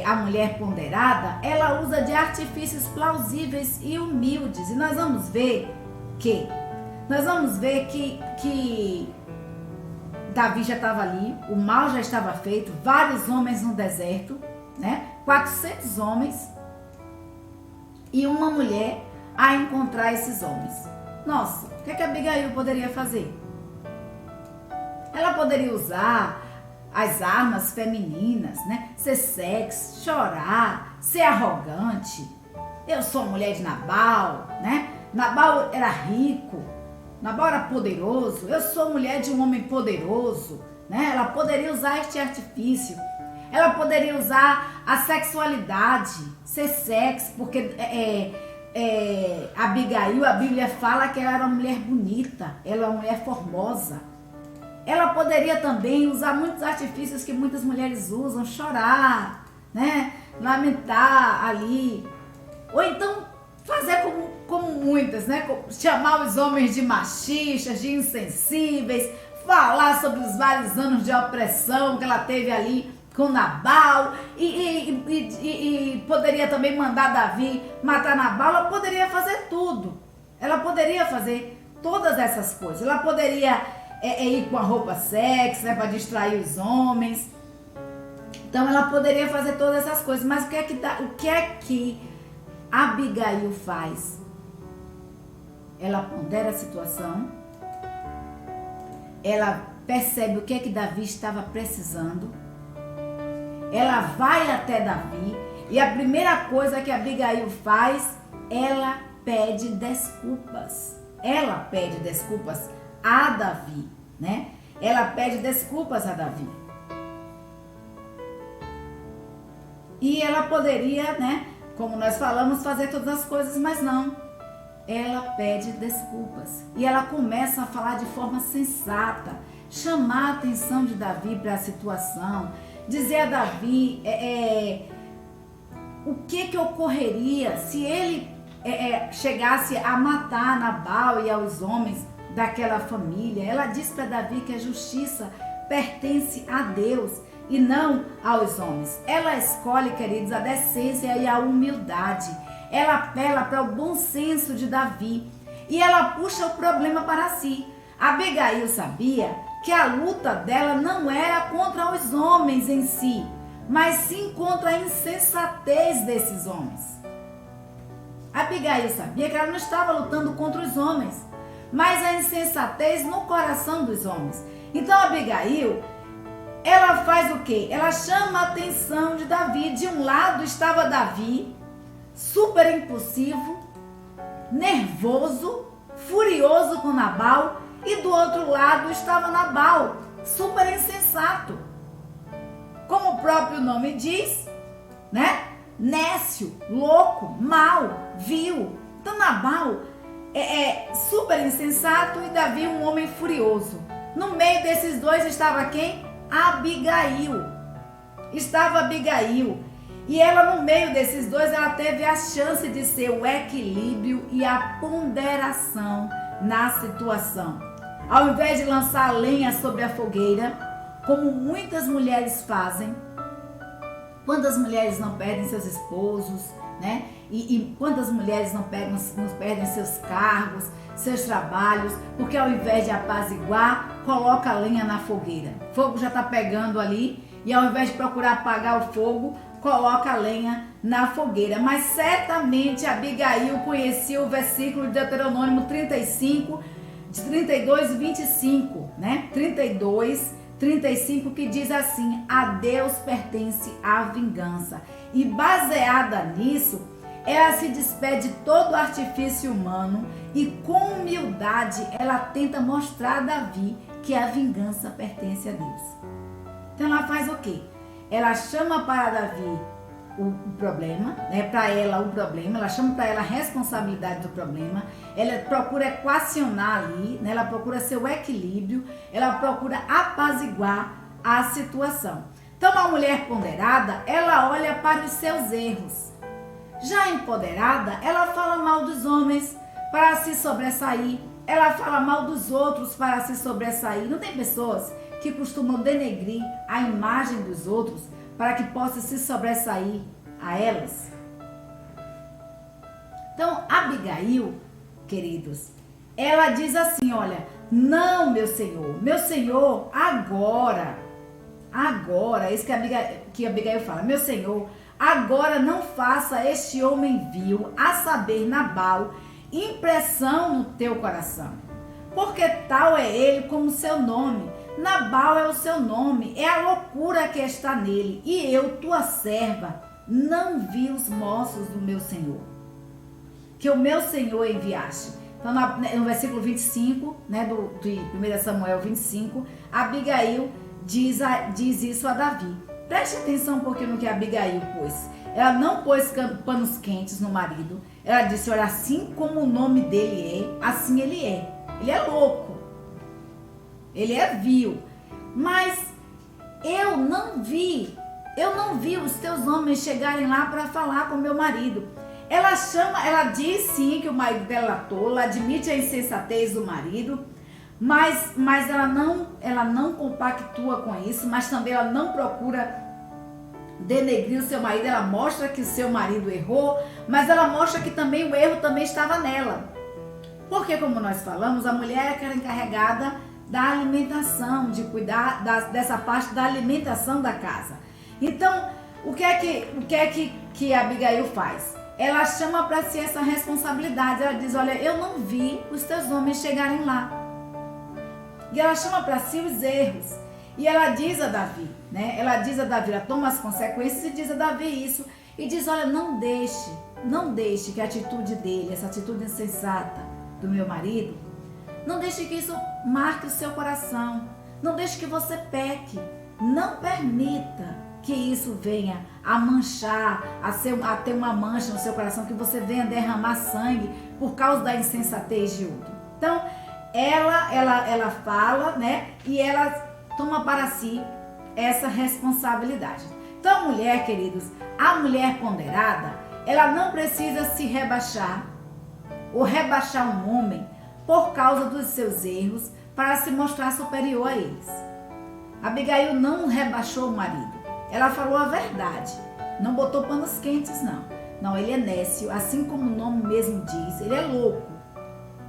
a mulher ponderada, ela usa de artifícios plausíveis e humildes. E nós vamos ver que Davi já estava ali, o mal já estava feito, vários homens no deserto, né? 400 homens e uma mulher a encontrar esses homens. Nossa, o que a Abigail poderia fazer? Ela poderia usar as armas femininas, né? Ser sexy, chorar, ser arrogante. Eu sou a mulher de Nabal, né? Nabal era rico, Nabal era poderoso. Eu sou mulher de um homem poderoso, né? Ela poderia usar este artifício. Ela poderia usar a sexualidade, ser sexy, porque Abigail, a Bíblia fala que ela era uma mulher bonita, ela é uma mulher formosa. Ela poderia também usar muitos artifícios que muitas mulheres usam, chorar, né? Lamentar ali. Ou então fazer como muitas, né? Chamar os homens de machistas, de insensíveis, falar sobre os vários anos de opressão que ela teve ali com Nabal e poderia também mandar Davi matar Nabal. Ela poderia fazer tudo. Ela poderia fazer todas essas coisas. Ela poderia ir com a roupa sexy, né, para distrair os homens. Então ela poderia fazer todas essas coisas. Mas o que é que Abigail faz? Ela pondera a situação. Ela percebe o que é que Davi estava precisando. Ela vai até Davi e a primeira coisa que Abigail faz, ela pede desculpas. Ela pede desculpas a Davi, né? Ela pede desculpas a Davi. E ela poderia, né, como nós falamos, fazer todas as coisas, mas não. Ela pede desculpas. E ela começa a falar de forma sensata, chamar a atenção de Davi para a situação, dizer a Davi o que ocorreria se ele chegasse a matar Nabal e aos homens daquela família. Ela diz para Davi que a justiça pertence a Deus e não aos homens. Ela escolhe, queridos, a decência e a humildade. Ela apela para o bom senso de Davi e ela puxa o problema para si. Abigail sabia que a luta dela não era contra os homens em si, mas sim contra a insensatez desses homens. Abigail sabia que ela não estava lutando contra os homens, mas a insensatez no coração dos homens. Então Abigail, ela faz o quê? Ela chama a atenção de Davi. De um lado estava Davi, super impulsivo, nervoso, furioso com Nabal, e do outro lado estava Nabal, super insensato. Como o próprio nome diz, né? Nécio, louco, mau, vil. Então Nabal é super insensato e Davi um homem furioso. No meio desses dois estava quem? Abigail. Estava Abigail. E ela, no meio desses dois, ela teve a chance de ser o equilíbrio e a ponderação na situação. Ao invés de lançar lenha sobre a fogueira, como muitas mulheres fazem, quantas mulheres não perdem seus esposos, né? E quantas mulheres não perdem seus cargos, seus trabalhos, porque ao invés de apaziguar, coloca a lenha na fogueira. O fogo já está pegando ali e ao invés de procurar apagar o fogo, coloca a lenha na fogueira. Mas certamente Abigail conhecia o versículo de Deuteronômio 35, de 32 e 25, né? 32, 35, que diz assim: a Deus pertence a vingança. E baseada nisso, ela se despede de todo artifício humano e com humildade ela tenta mostrar a Davi que a vingança pertence a Deus. Então ela faz o quê? Ela chama para Davi o problema, né? Para ela o problema, ela chama para ela a responsabilidade do problema, ela procura equacionar ali, né? Ela procura seu equilíbrio, ela procura apaziguar a situação. Então uma mulher ponderada, ela olha para os seus erros. Já empoderada, ela fala mal dos homens para se sobressair, ela fala mal dos outros para se sobressair. Não tem pessoas que costumam denegrir a imagem dos outros para que possa se sobressair a elas? Então, Abigail, queridos, ela diz assim, olha, não, meu Senhor, agora, isso que Abigail fala, meu Senhor, agora não faça este homem vil, a saber, Nabal, impressão no teu coração, porque tal é ele como seu nome. Nabal é o seu nome, é a loucura que está nele, e eu, tua serva, não vi os moços do meu Senhor, que o meu Senhor enviaste. Então, no versículo 25, né, de 1 Samuel 25, Abigail diz isso a Davi. Preste atenção porque no que Abigail pôs. Ela não pôs panos quentes no marido. Ela disse, olha, assim como o nome dele é, assim ele é. Ele é louco. Ele é vil. Mas eu não vi os teus homens chegarem lá para falar com meu marido. Ela diz sim que o marido dela é tolo, admite a insensatez do marido, mas ela não compactua com isso, mas também ela não procura denegrir o seu marido. Ela mostra que o seu marido errou, mas ela mostra que também o erro também estava nela. Porque, como nós falamos, a mulher é aquela encarregada da alimentação, de cuidar dessa parte da alimentação da casa. Então, o que é que Abigail faz? Ela chama para si essa responsabilidade. Ela diz, olha, eu não vi os teus homens chegarem lá. E ela chama para si os erros. E ela diz a Davi, né? Ela toma as consequências e diz a Davi isso. E diz, olha, não deixe que a atitude dele, essa atitude insensata do meu marido, não deixe que isso marque o seu coração. Não deixe que você peque. Não permita que isso venha a manchar, a ter uma mancha no seu coração, que você venha derramar sangue por causa da insensatez de outro. Então, ela fala, né? E ela toma para si essa responsabilidade. Então, Então, mulher, queridos, a mulher ponderada, ela não precisa se rebaixar ou rebaixar um homem por causa dos seus erros para se mostrar superior a eles. Abigail não rebaixou o marido. Ela falou a verdade. Não botou panos quentes, não. Não, ele é nécio, assim como o nome mesmo diz, ele é louco.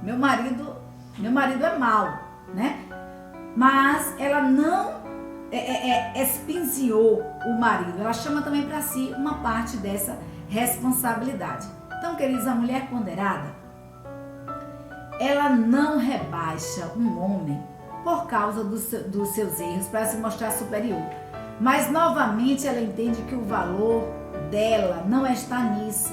Meu marido é mau, né? Mas ela não espinziou o marido. Ela chama também para si uma parte dessa responsabilidade. Então, queridos, a mulher ponderada, ela não rebaixa um homem por causa dos seus erros para se mostrar superior. Mas, novamente, ela entende que o valor dela não está nisso.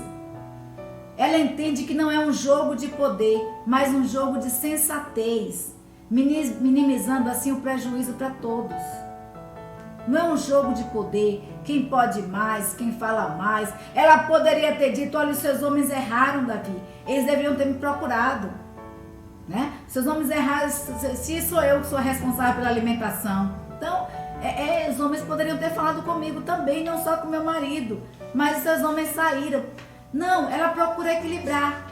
Ela entende que não é um jogo de poder, mas um jogo de sensatez, minimizando assim o prejuízo para todos. Não é um jogo de poder, quem pode mais, quem fala mais. Ela poderia ter dito, olha, os seus homens erraram, Davi, eles deveriam ter me procurado, né? Seus homens erraram, se sou eu que sou responsável pela alimentação. Então, os homens poderiam ter falado comigo também, não só com meu marido, mas os seus homens saíram. Não, ela procura equilibrar.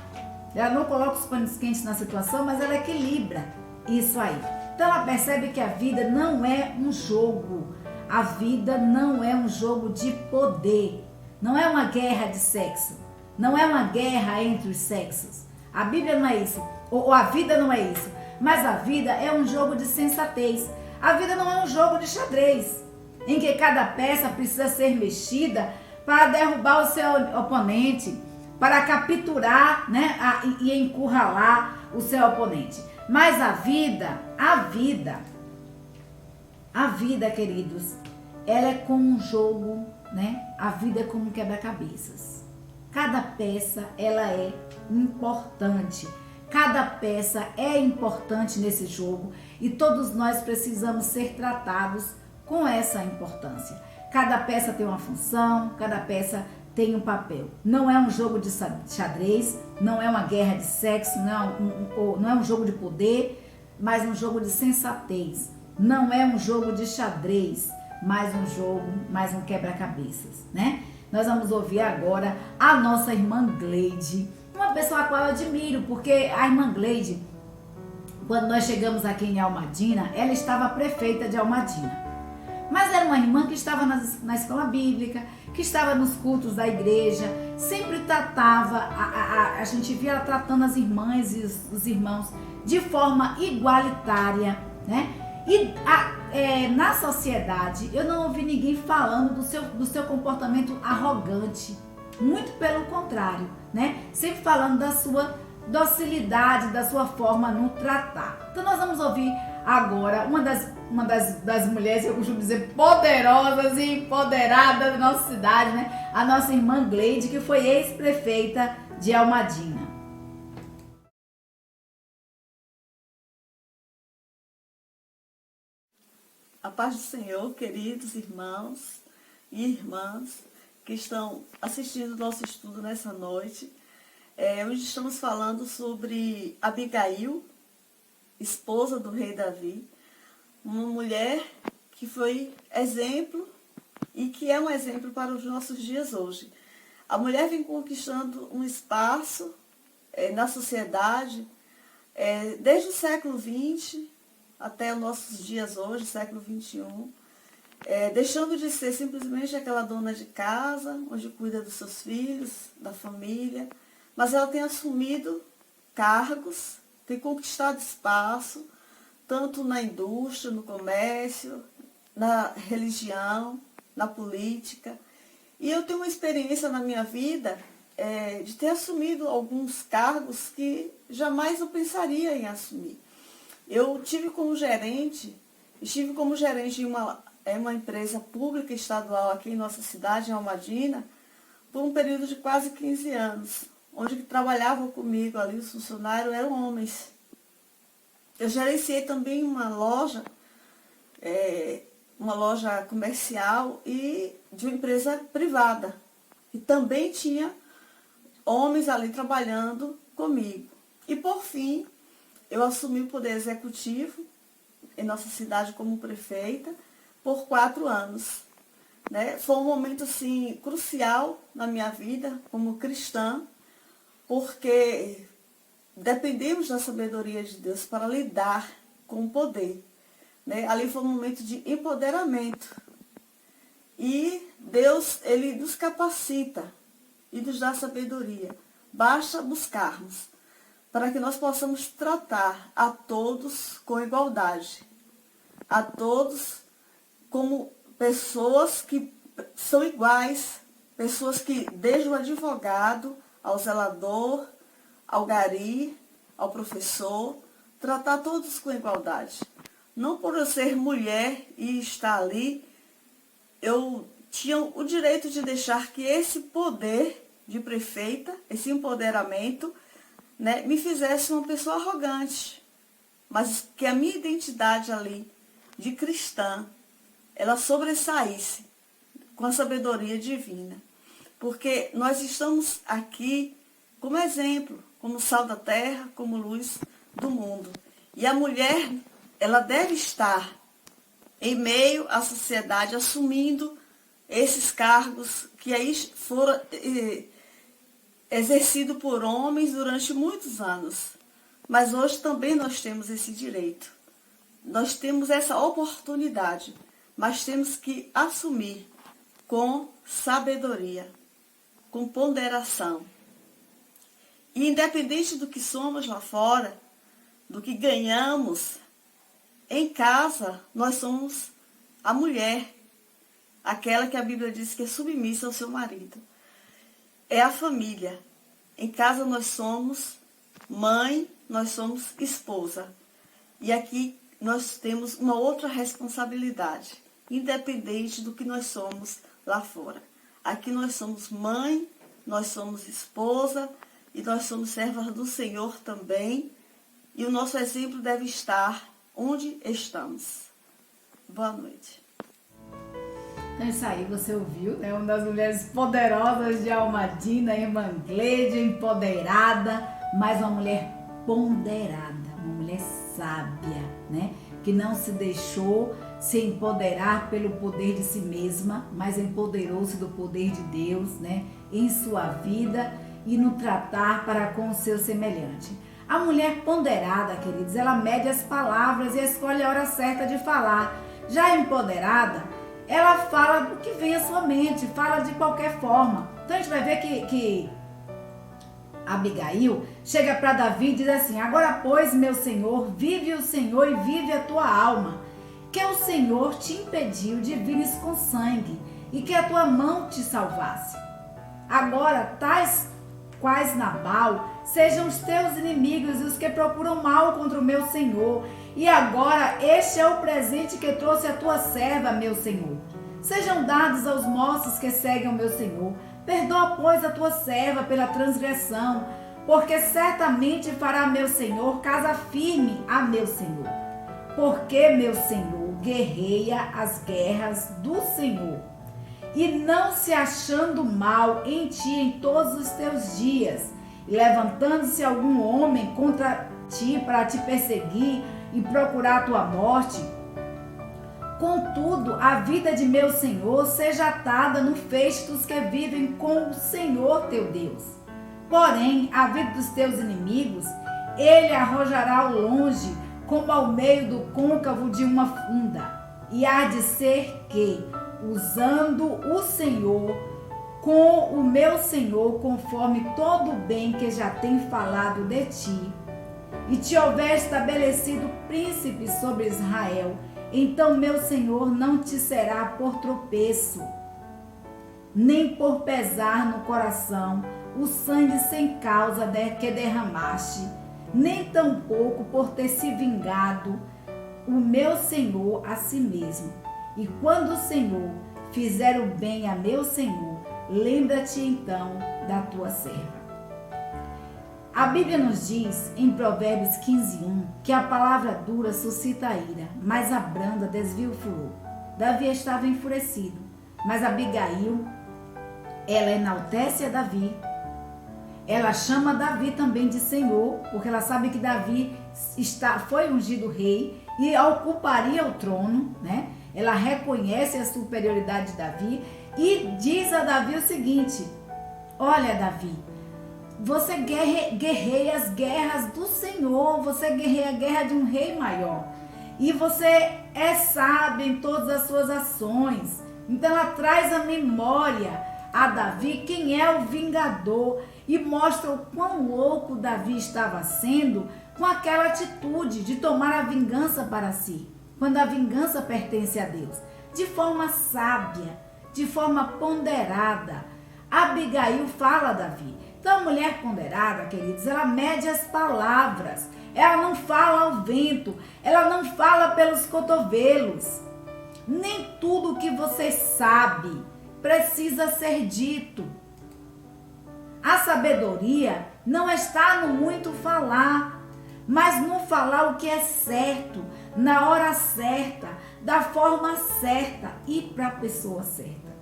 Ela não coloca os panos quentes na situação, mas ela equilibra isso aí. Então ela percebe que a vida não é um jogo. A vida não é um jogo de poder. Não é uma guerra de sexo. Não é uma guerra entre os sexos. A Bíblia não é isso. Ou a vida não é isso. Mas a vida é um jogo de sensatez. A vida não é um jogo de xadrez, em que cada peça precisa ser mexida para derrubar o seu oponente, para capturar, né, e encurralar o seu oponente. Mas a vida, queridos, ela é como um jogo, né? A vida é como um quebra-cabeças. Cada peça, ela é importante. Cada peça é importante nesse jogo e todos nós precisamos ser tratados com essa importância. Cada peça tem uma função, cada peça tem um papel. Não é um jogo de xadrez, não é uma guerra de sexo, não é um jogo de poder, mas um jogo de sensatez. Não é um jogo de xadrez, mais um quebra-cabeças, né? Nós vamos ouvir agora a nossa irmã Gleide, uma pessoa a qual eu admiro, porque a irmã Gleide, quando nós chegamos aqui em Almadina, ela estava prefeita de Almadina. Mas era uma irmã que estava na escola bíblica, que estava nos cultos da igreja, sempre tratava, a gente via ela tratando as irmãs e os irmãos de forma igualitária, né? E na sociedade, eu não ouvi ninguém falando do seu comportamento arrogante, muito pelo contrário, né? Sempre falando da sua docilidade, da sua forma no tratar. Então nós vamos ouvir agora uma das mulheres, eu costumo dizer, poderosas e empoderadas da nossa cidade, né? A nossa irmã Gleide, que foi ex-prefeita de Almadina. A paz do Senhor, queridos irmãos e irmãs que estão assistindo o nosso estudo nessa noite. Hoje estamos falando sobre Abigail, esposa do rei Davi, uma mulher que foi exemplo e que é um exemplo para os nossos dias hoje. A mulher vem conquistando um espaço na sociedade desde o século XX até os nossos dias hoje, século XXI, deixando de ser simplesmente aquela dona de casa, onde cuida dos seus filhos, da família, mas ela tem assumido cargos, tem conquistado espaço, tanto na indústria, no comércio, na religião, na política. E eu tenho uma experiência na minha vida de ter assumido alguns cargos que jamais eu pensaria em assumir. Eu estive como gerente de uma empresa pública estadual aqui em nossa cidade, em Almadina, por um período de quase 15 anos, onde trabalhavam comigo ali, os funcionários eram homens. Eu gerenciei também uma loja comercial e de uma empresa privada. E também tinha homens ali trabalhando comigo. E por fim, eu assumi o poder executivo em nossa cidade como prefeita por 4 anos. né? Foi um momento assim crucial na minha vida como cristã, porque dependemos da sabedoria de Deus para lidar com o poder, né? Ali foi um momento de empoderamento. E Deus, Ele nos capacita e nos dá sabedoria. Basta buscarmos para que nós possamos tratar a todos com igualdade, a todos como pessoas que são iguais, pessoas que, desde o advogado ao zelador, ao gari, ao professor, tratar todos com igualdade. Não por eu ser mulher e estar ali, eu tinha o direito de deixar que esse poder de prefeita, esse empoderamento, né, me fizesse uma pessoa arrogante, mas que a minha identidade ali de cristã, ela sobressaísse com a sabedoria divina. Porque nós estamos aqui como exemplo, como sal da terra, como luz do mundo. E a mulher, ela deve estar em meio à sociedade, assumindo esses cargos que aí foram exercidos por homens durante muitos anos. Mas hoje também nós temos esse direito. Nós temos essa oportunidade, mas temos que assumir com sabedoria, com ponderação. E independente do que somos lá fora, do que ganhamos, em casa nós somos a mulher, aquela que a Bíblia diz que é submissa ao seu marido. É a família. Em casa nós somos mãe, nós somos esposa. E aqui nós temos uma outra responsabilidade, independente do que nós somos lá fora. Aqui nós somos mãe, nós somos esposa e nós somos servas do Senhor também. E o nosso exemplo deve estar onde estamos. Boa noite. Então isso aí você ouviu, né? Uma das mulheres poderosas de Almadina, irmã Gleide, empoderada, mas uma mulher ponderada, uma mulher sábia, né? Que não se deixou se empoderar pelo poder de si mesma, mas empoderou-se do poder de Deus, né? Em sua vida e no tratar para com o seu semelhante. A mulher ponderada, queridos, ela mede as palavras e escolhe a hora certa de falar. Já a empoderada, ela fala do que vem à sua mente, fala de qualquer forma. Então a gente vai ver que Abigail chega para Davi e diz assim: agora pois, meu senhor, vive o Senhor e vive a tua alma, que o Senhor te impediu de vires com sangue e que a tua mão te salvasse. Agora, tais quais Nabal sejam os teus inimigos e os que procuram mal contra o meu senhor. E agora este é o presente que trouxe a tua serva, meu senhor. Sejam dados aos moços que seguem o meu senhor. Perdoa, pois, a tua serva pela transgressão, porque certamente fará meu senhor casa firme a meu senhor. Porque meu senhor guerreia as guerras do Senhor, e não se achando mal em ti em todos os teus dias, e levantando-se algum homem contra ti para te perseguir e procurar a tua morte. Contudo, a vida de meu Senhor seja atada no feixe dos que vivem com o Senhor teu Deus. Porém, a vida dos teus inimigos, ele arrojará ao longe, como ao meio do côncavo de uma funda. E há de ser que, usando o Senhor com o meu Senhor, conforme todo o bem que já tem falado de ti, e te houver estabelecido príncipe sobre Israel, então meu Senhor não te será por tropeço, nem por pesar no coração o sangue sem causa que derramaste, nem tampouco por ter se vingado o meu Senhor a si mesmo. E quando o Senhor fizer o bem a meu Senhor, lembra-te então da tua serva. A Bíblia nos diz em Provérbios 15:1 que a palavra dura suscita a ira, mas a branda desvia o furor. Davi estava enfurecido, mas Abigail, ela enaltece a Davi. Ela chama Davi também de Senhor, porque ela sabe que Davi foi ungido rei e ocuparia o trono, né? ela reconhece a superioridade de Davi e diz a Davi o seguinte: olha, Davi, você guerreia as guerras do Senhor, você guerreia a guerra de um rei maior. E você é sábio em todas as suas ações. Então ela traz a memória a Davi quem é o vingador e mostra o quão louco Davi estava sendo com aquela atitude de tomar a vingança para si, quando a vingança pertence a Deus, de forma sábia, de forma ponderada. Abigail fala a Davi. Então, a mulher ponderada, queridos, ela mede as palavras, ela não fala ao vento, ela não fala pelos cotovelos. Nem tudo que você sabe precisa ser dito. A sabedoria não está no muito falar, mas no falar o que é certo, na hora certa, da forma certa e para a pessoa certa.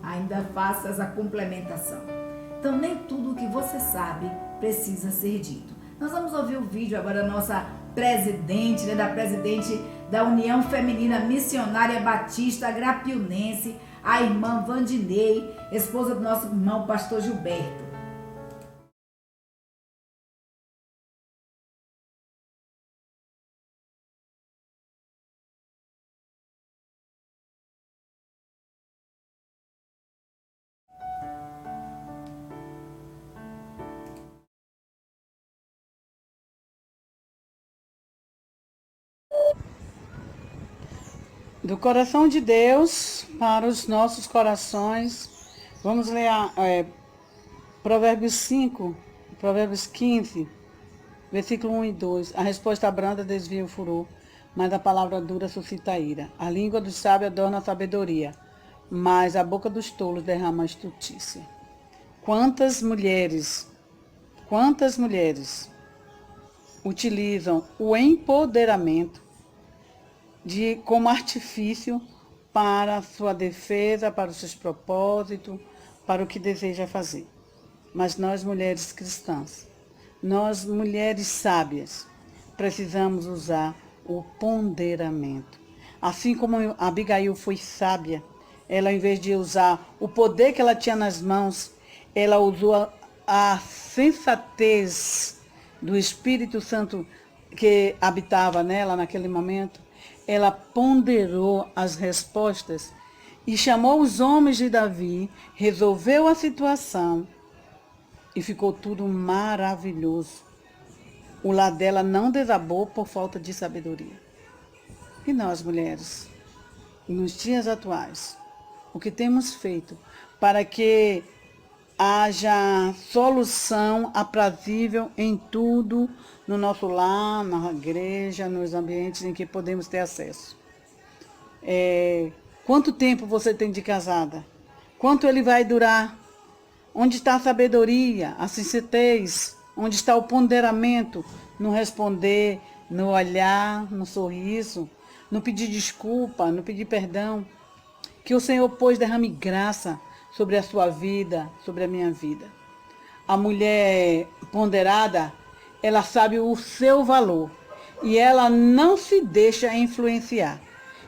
Ainda faço essa complementação. Então, nem tudo que você sabe precisa ser dito. Nós vamos ouvir o vídeo agora da nossa presidente, da presidente da União Feminina Missionária Batista Grapiunense, a irmã Vandinei, esposa do nosso irmão pastor Gilberto. Do coração de Deus para os nossos corações, vamos ler Provérbios 5, Provérbios 15, versículo 1 e 2. A resposta branda desvia o furor, mas a palavra dura suscita a ira. A língua dos sábios adorna a sabedoria, mas a boca dos tolos derrama a estultícia. Quantas mulheres utilizam o empoderamento como artifício para a sua defesa, para os seus propósitos, para o que deseja fazer. Mas nós, mulheres cristãs, nós, mulheres sábias, precisamos usar o ponderamento. Assim como Abigail foi sábia, ela, em vez de usar o poder que ela tinha nas mãos, ela usou a sensatez do Espírito Santo que habitava nela naquele momento. Ela ponderou as respostas e chamou os homens de Davi, resolveu a situação e ficou tudo maravilhoso. O lar dela não desabou por falta de sabedoria. E nós, mulheres, nos dias atuais, o que temos feito para que haja solução aprazível em tudo no nosso lar, na igreja, nos ambientes em que podemos ter acesso. Quanto tempo você tem de casada? Quanto ele vai durar? Onde está a sabedoria, a sensatez? Onde está o ponderamento? No responder, no olhar, no sorriso, no pedir desculpa, no pedir perdão. Que o Senhor, pois, derrame graça sobre a sua vida, sobre a minha vida. A mulher ponderada, ela sabe o seu valor e ela não se deixa influenciar.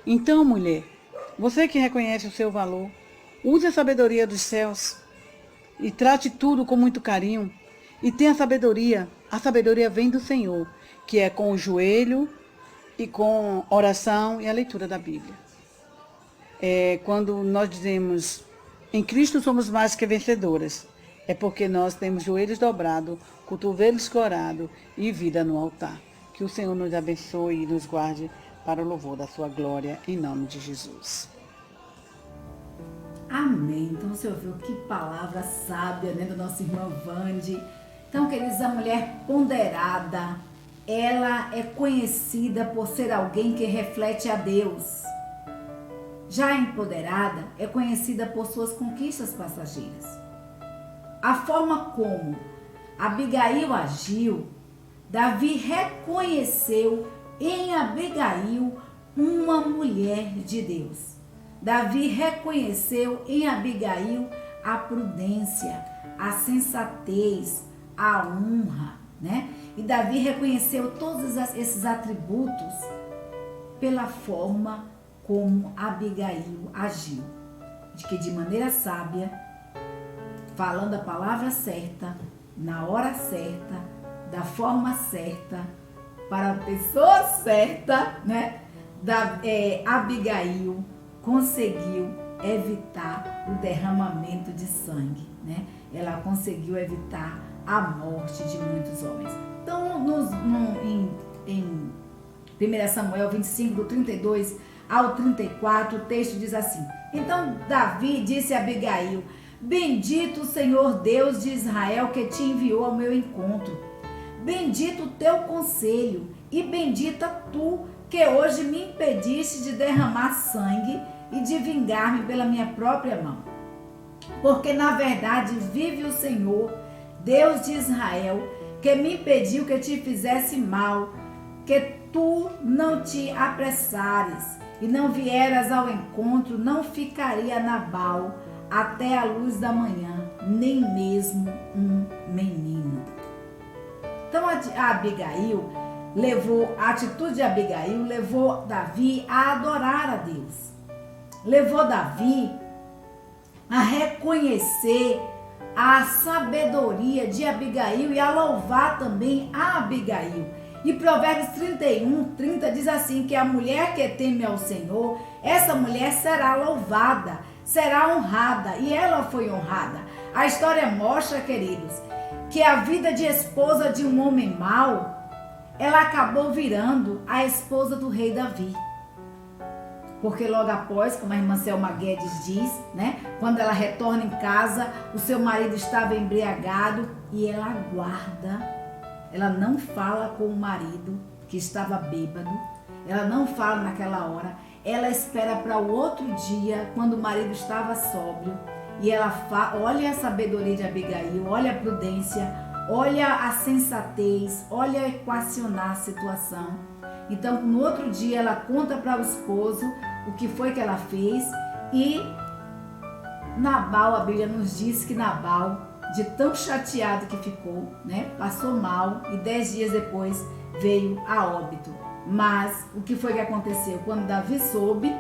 Então, mulher, você que reconhece o seu valor, use a sabedoria dos céus e trate tudo com muito carinho e tenha sabedoria. A sabedoria vem do Senhor, que é com o joelho e com oração e a leitura da Bíblia. Quando nós dizemos em Cristo somos mais que vencedoras, é porque nós temos joelhos dobrados, cotovelos corados e vida no altar. Que o Senhor nos abençoe e nos guarde para o louvor da sua glória, em nome de Jesus. Amém. Então você ouviu que palavra sábia, da nossa irmã Vande. Então, queridos, a mulher ponderada, ela é conhecida por ser alguém que reflete a Deus. Já a empoderada é conhecida por suas conquistas passageiras. A forma como Abigail agiu, Davi reconheceu em Abigail uma mulher de Deus. Davi reconheceu em Abigail a prudência, a sensatez, a honra, E Davi reconheceu todos esses atributos pela forma como Abigail agiu, de que de maneira sábia, falando a palavra certa, na hora certa, da forma certa, para a pessoa certa, né? Abigail conseguiu evitar o derramamento de sangue, né? Ela conseguiu evitar a morte de muitos homens. Então, em 1 Samuel 25, do 32 ao 34, o texto diz assim: Então Davi disse a Abigail: Bendito o Senhor Deus de Israel que te enviou ao meu encontro. Bendito o teu conselho e bendita tu que hoje me impediste de derramar sangue e de vingar-me pela minha própria mão. Porque na verdade vive o Senhor, Deus de Israel, que me impediu que te fizesse mal, que tu não te apressares e não vieras ao encontro, não ficaria Nabal até a luz da manhã, nem mesmo um menino. Então a atitude de Abigail levou Davi a adorar a Deus. Levou Davi a reconhecer a sabedoria de Abigail e a louvar também a Abigail. E Provérbios 31:30 diz assim, que a mulher que teme ao Senhor, essa mulher será louvada, será honrada, e ela foi honrada. A história mostra, queridos, que a vida de esposa de um homem mau, ela acabou virando a esposa do rei Davi. Porque logo após, como a irmã Selma Guedes diz, né, quando ela retorna em casa, o seu marido estava embriagado e ela aguarda. Ela não fala com o marido que estava bêbado, ela não fala naquela hora, ela espera para o outro dia, quando o marido estava sóbrio, e ela olha a sabedoria de Abigail, olha a prudência, olha a sensatez, olha a equacionar a situação. Então, no outro dia, ela conta para o esposo o que foi que ela fez, e Nabal, a Bíblia nos diz que Nabal, de tão chateado que ficou, né, passou mal e 10 dias depois veio a óbito. Mas o que foi que aconteceu? Quando Davi soube,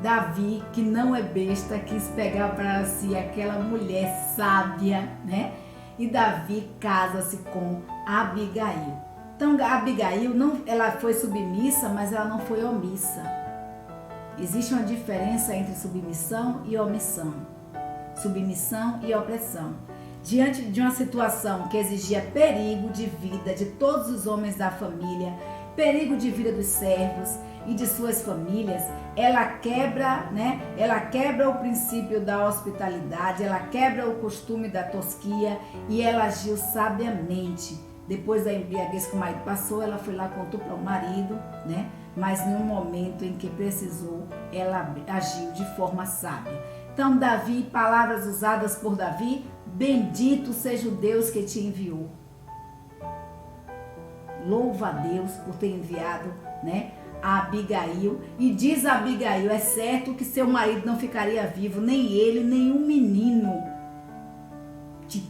Davi, que não é besta, quis pegar para si aquela mulher sábia, né? E Davi casa-se com Abigail. Então Abigail, ela foi submissa, mas ela não foi omissa. Existe uma diferença entre submissão e omissão. Submissão e opressão. Diante de uma situação que exigia perigo de vida de todos os homens da família, perigo de vida dos servos e de suas famílias, ela quebra, né? Ela quebra o princípio da hospitalidade, ela quebra o costume da tosquia e ela agiu sabiamente. Depois da embriaguez que o marido passou, ela foi lá, contou para o marido, né? Mas no momento em que precisou, ela agiu de forma sábia. Então, Davi, palavras usadas por Davi: bendito seja o Deus que te enviou. Louva a Deus por ter enviado, né, a Abigail. E diz a Abigail: é certo que seu marido não ficaria vivo, nem ele, nem um menino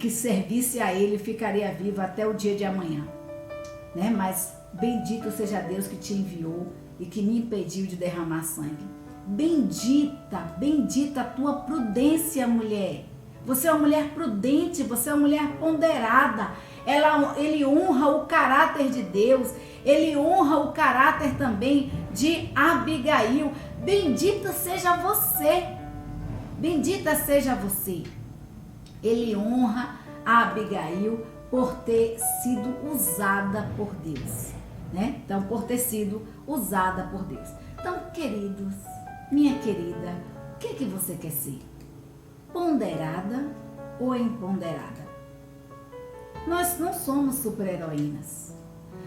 que servisse a ele ficaria vivo até o dia de amanhã, né? Mas bendito seja Deus que te enviou e que me impediu de derramar sangue. Bendita a tua prudência, mulher. Você é uma mulher prudente, você é uma mulher ponderada. Ele honra o caráter de Deus, ele honra o caráter também de Abigail. Bendita seja você, bendita seja você. Ele honra a Abigail por ter sido usada por Deus, né? Então, por ter sido usada por Deus. Então, queridos, minha querida, o que você quer ser? Ponderada ou empoderada? Nós não somos super-heroínas.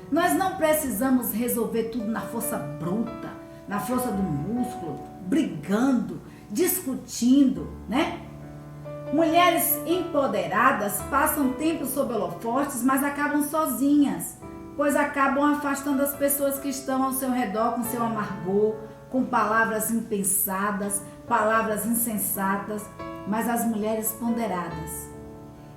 Nós não precisamos resolver tudo na força bruta, na força do músculo, brigando, discutindo, né? Mulheres empoderadas passam tempo sob holofotes, mas acabam sozinhas, pois acabam afastando as pessoas que estão ao seu redor com seu amargor, com palavras impensadas, palavras insensatas. Mas as mulheres ponderadas,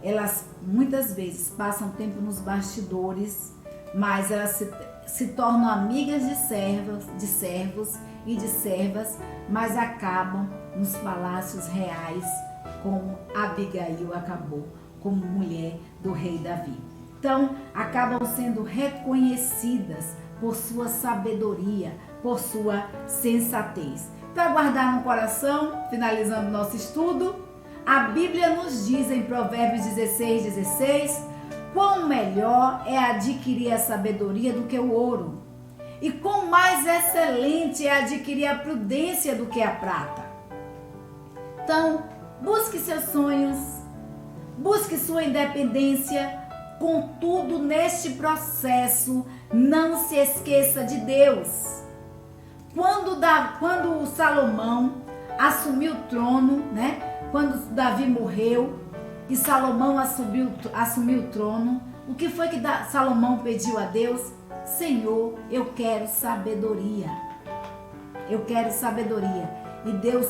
elas muitas vezes passam tempo nos bastidores, mas elas se tornam amigas de servos e de servas, mas acabam nos palácios reais, como Abigail acabou, como mulher do rei Davi. Então, acabam sendo reconhecidas por sua sabedoria, por sua sensatez. Para guardar no coração, finalizando nosso estudo, a Bíblia nos diz em Provérbios 16:16, quão melhor é adquirir a sabedoria do que o ouro, e quão mais excelente é adquirir a prudência do que a prata. Então, busque seus sonhos, busque sua independência, contudo, neste processo, não se esqueça de Deus. Quando Salomão assumiu o trono, quando Davi morreu e Salomão assumiu o trono, o que foi que Salomão pediu a Deus? Senhor, eu quero sabedoria. Eu quero sabedoria.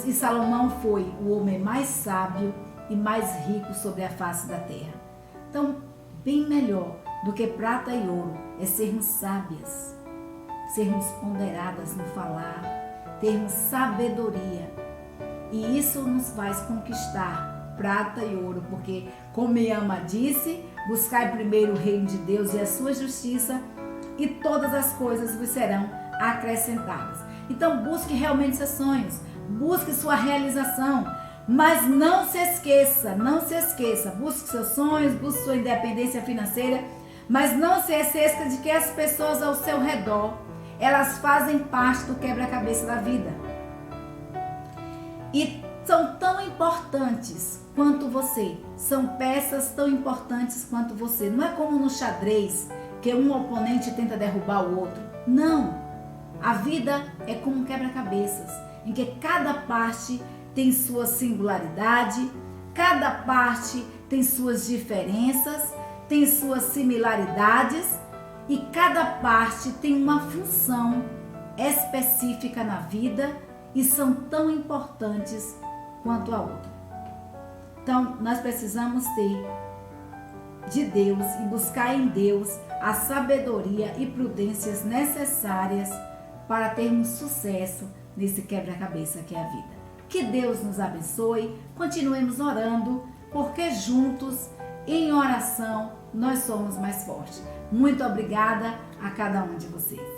E Salomão foi o homem mais sábio e mais rico sobre a face da terra. Então, bem melhor do que prata e ouro é sermos sábias, sermos ponderadas no falar, termos sabedoria. E isso nos faz conquistar prata e ouro, porque, como Yama disse, buscai primeiro o reino de Deus e a sua justiça, e todas as coisas vos serão acrescentadas. Então, busque realmente seus sonhos, busque sua realização, mas não se esqueça, busque seus sonhos, busque sua independência financeira, mas não se esqueça de que as pessoas ao seu redor, elas fazem parte do quebra-cabeça da vida. E são tão importantes quanto você, são peças tão importantes quanto você. Não é como no xadrez, que um oponente tenta derrubar o outro. Não, a vida é como um quebra-cabeças, em que cada parte tem sua singularidade, cada parte tem suas diferenças, tem suas similaridades, e cada parte tem uma função específica na vida e são tão importantes quanto a outra. Então, nós precisamos ter de Deus e buscar em Deus a sabedoria e prudências necessárias para termos sucesso nesse quebra-cabeça que é a vida. Que Deus nos abençoe, continuemos orando, porque juntos, em oração, nós somos mais fortes. Muito obrigada a cada um de vocês.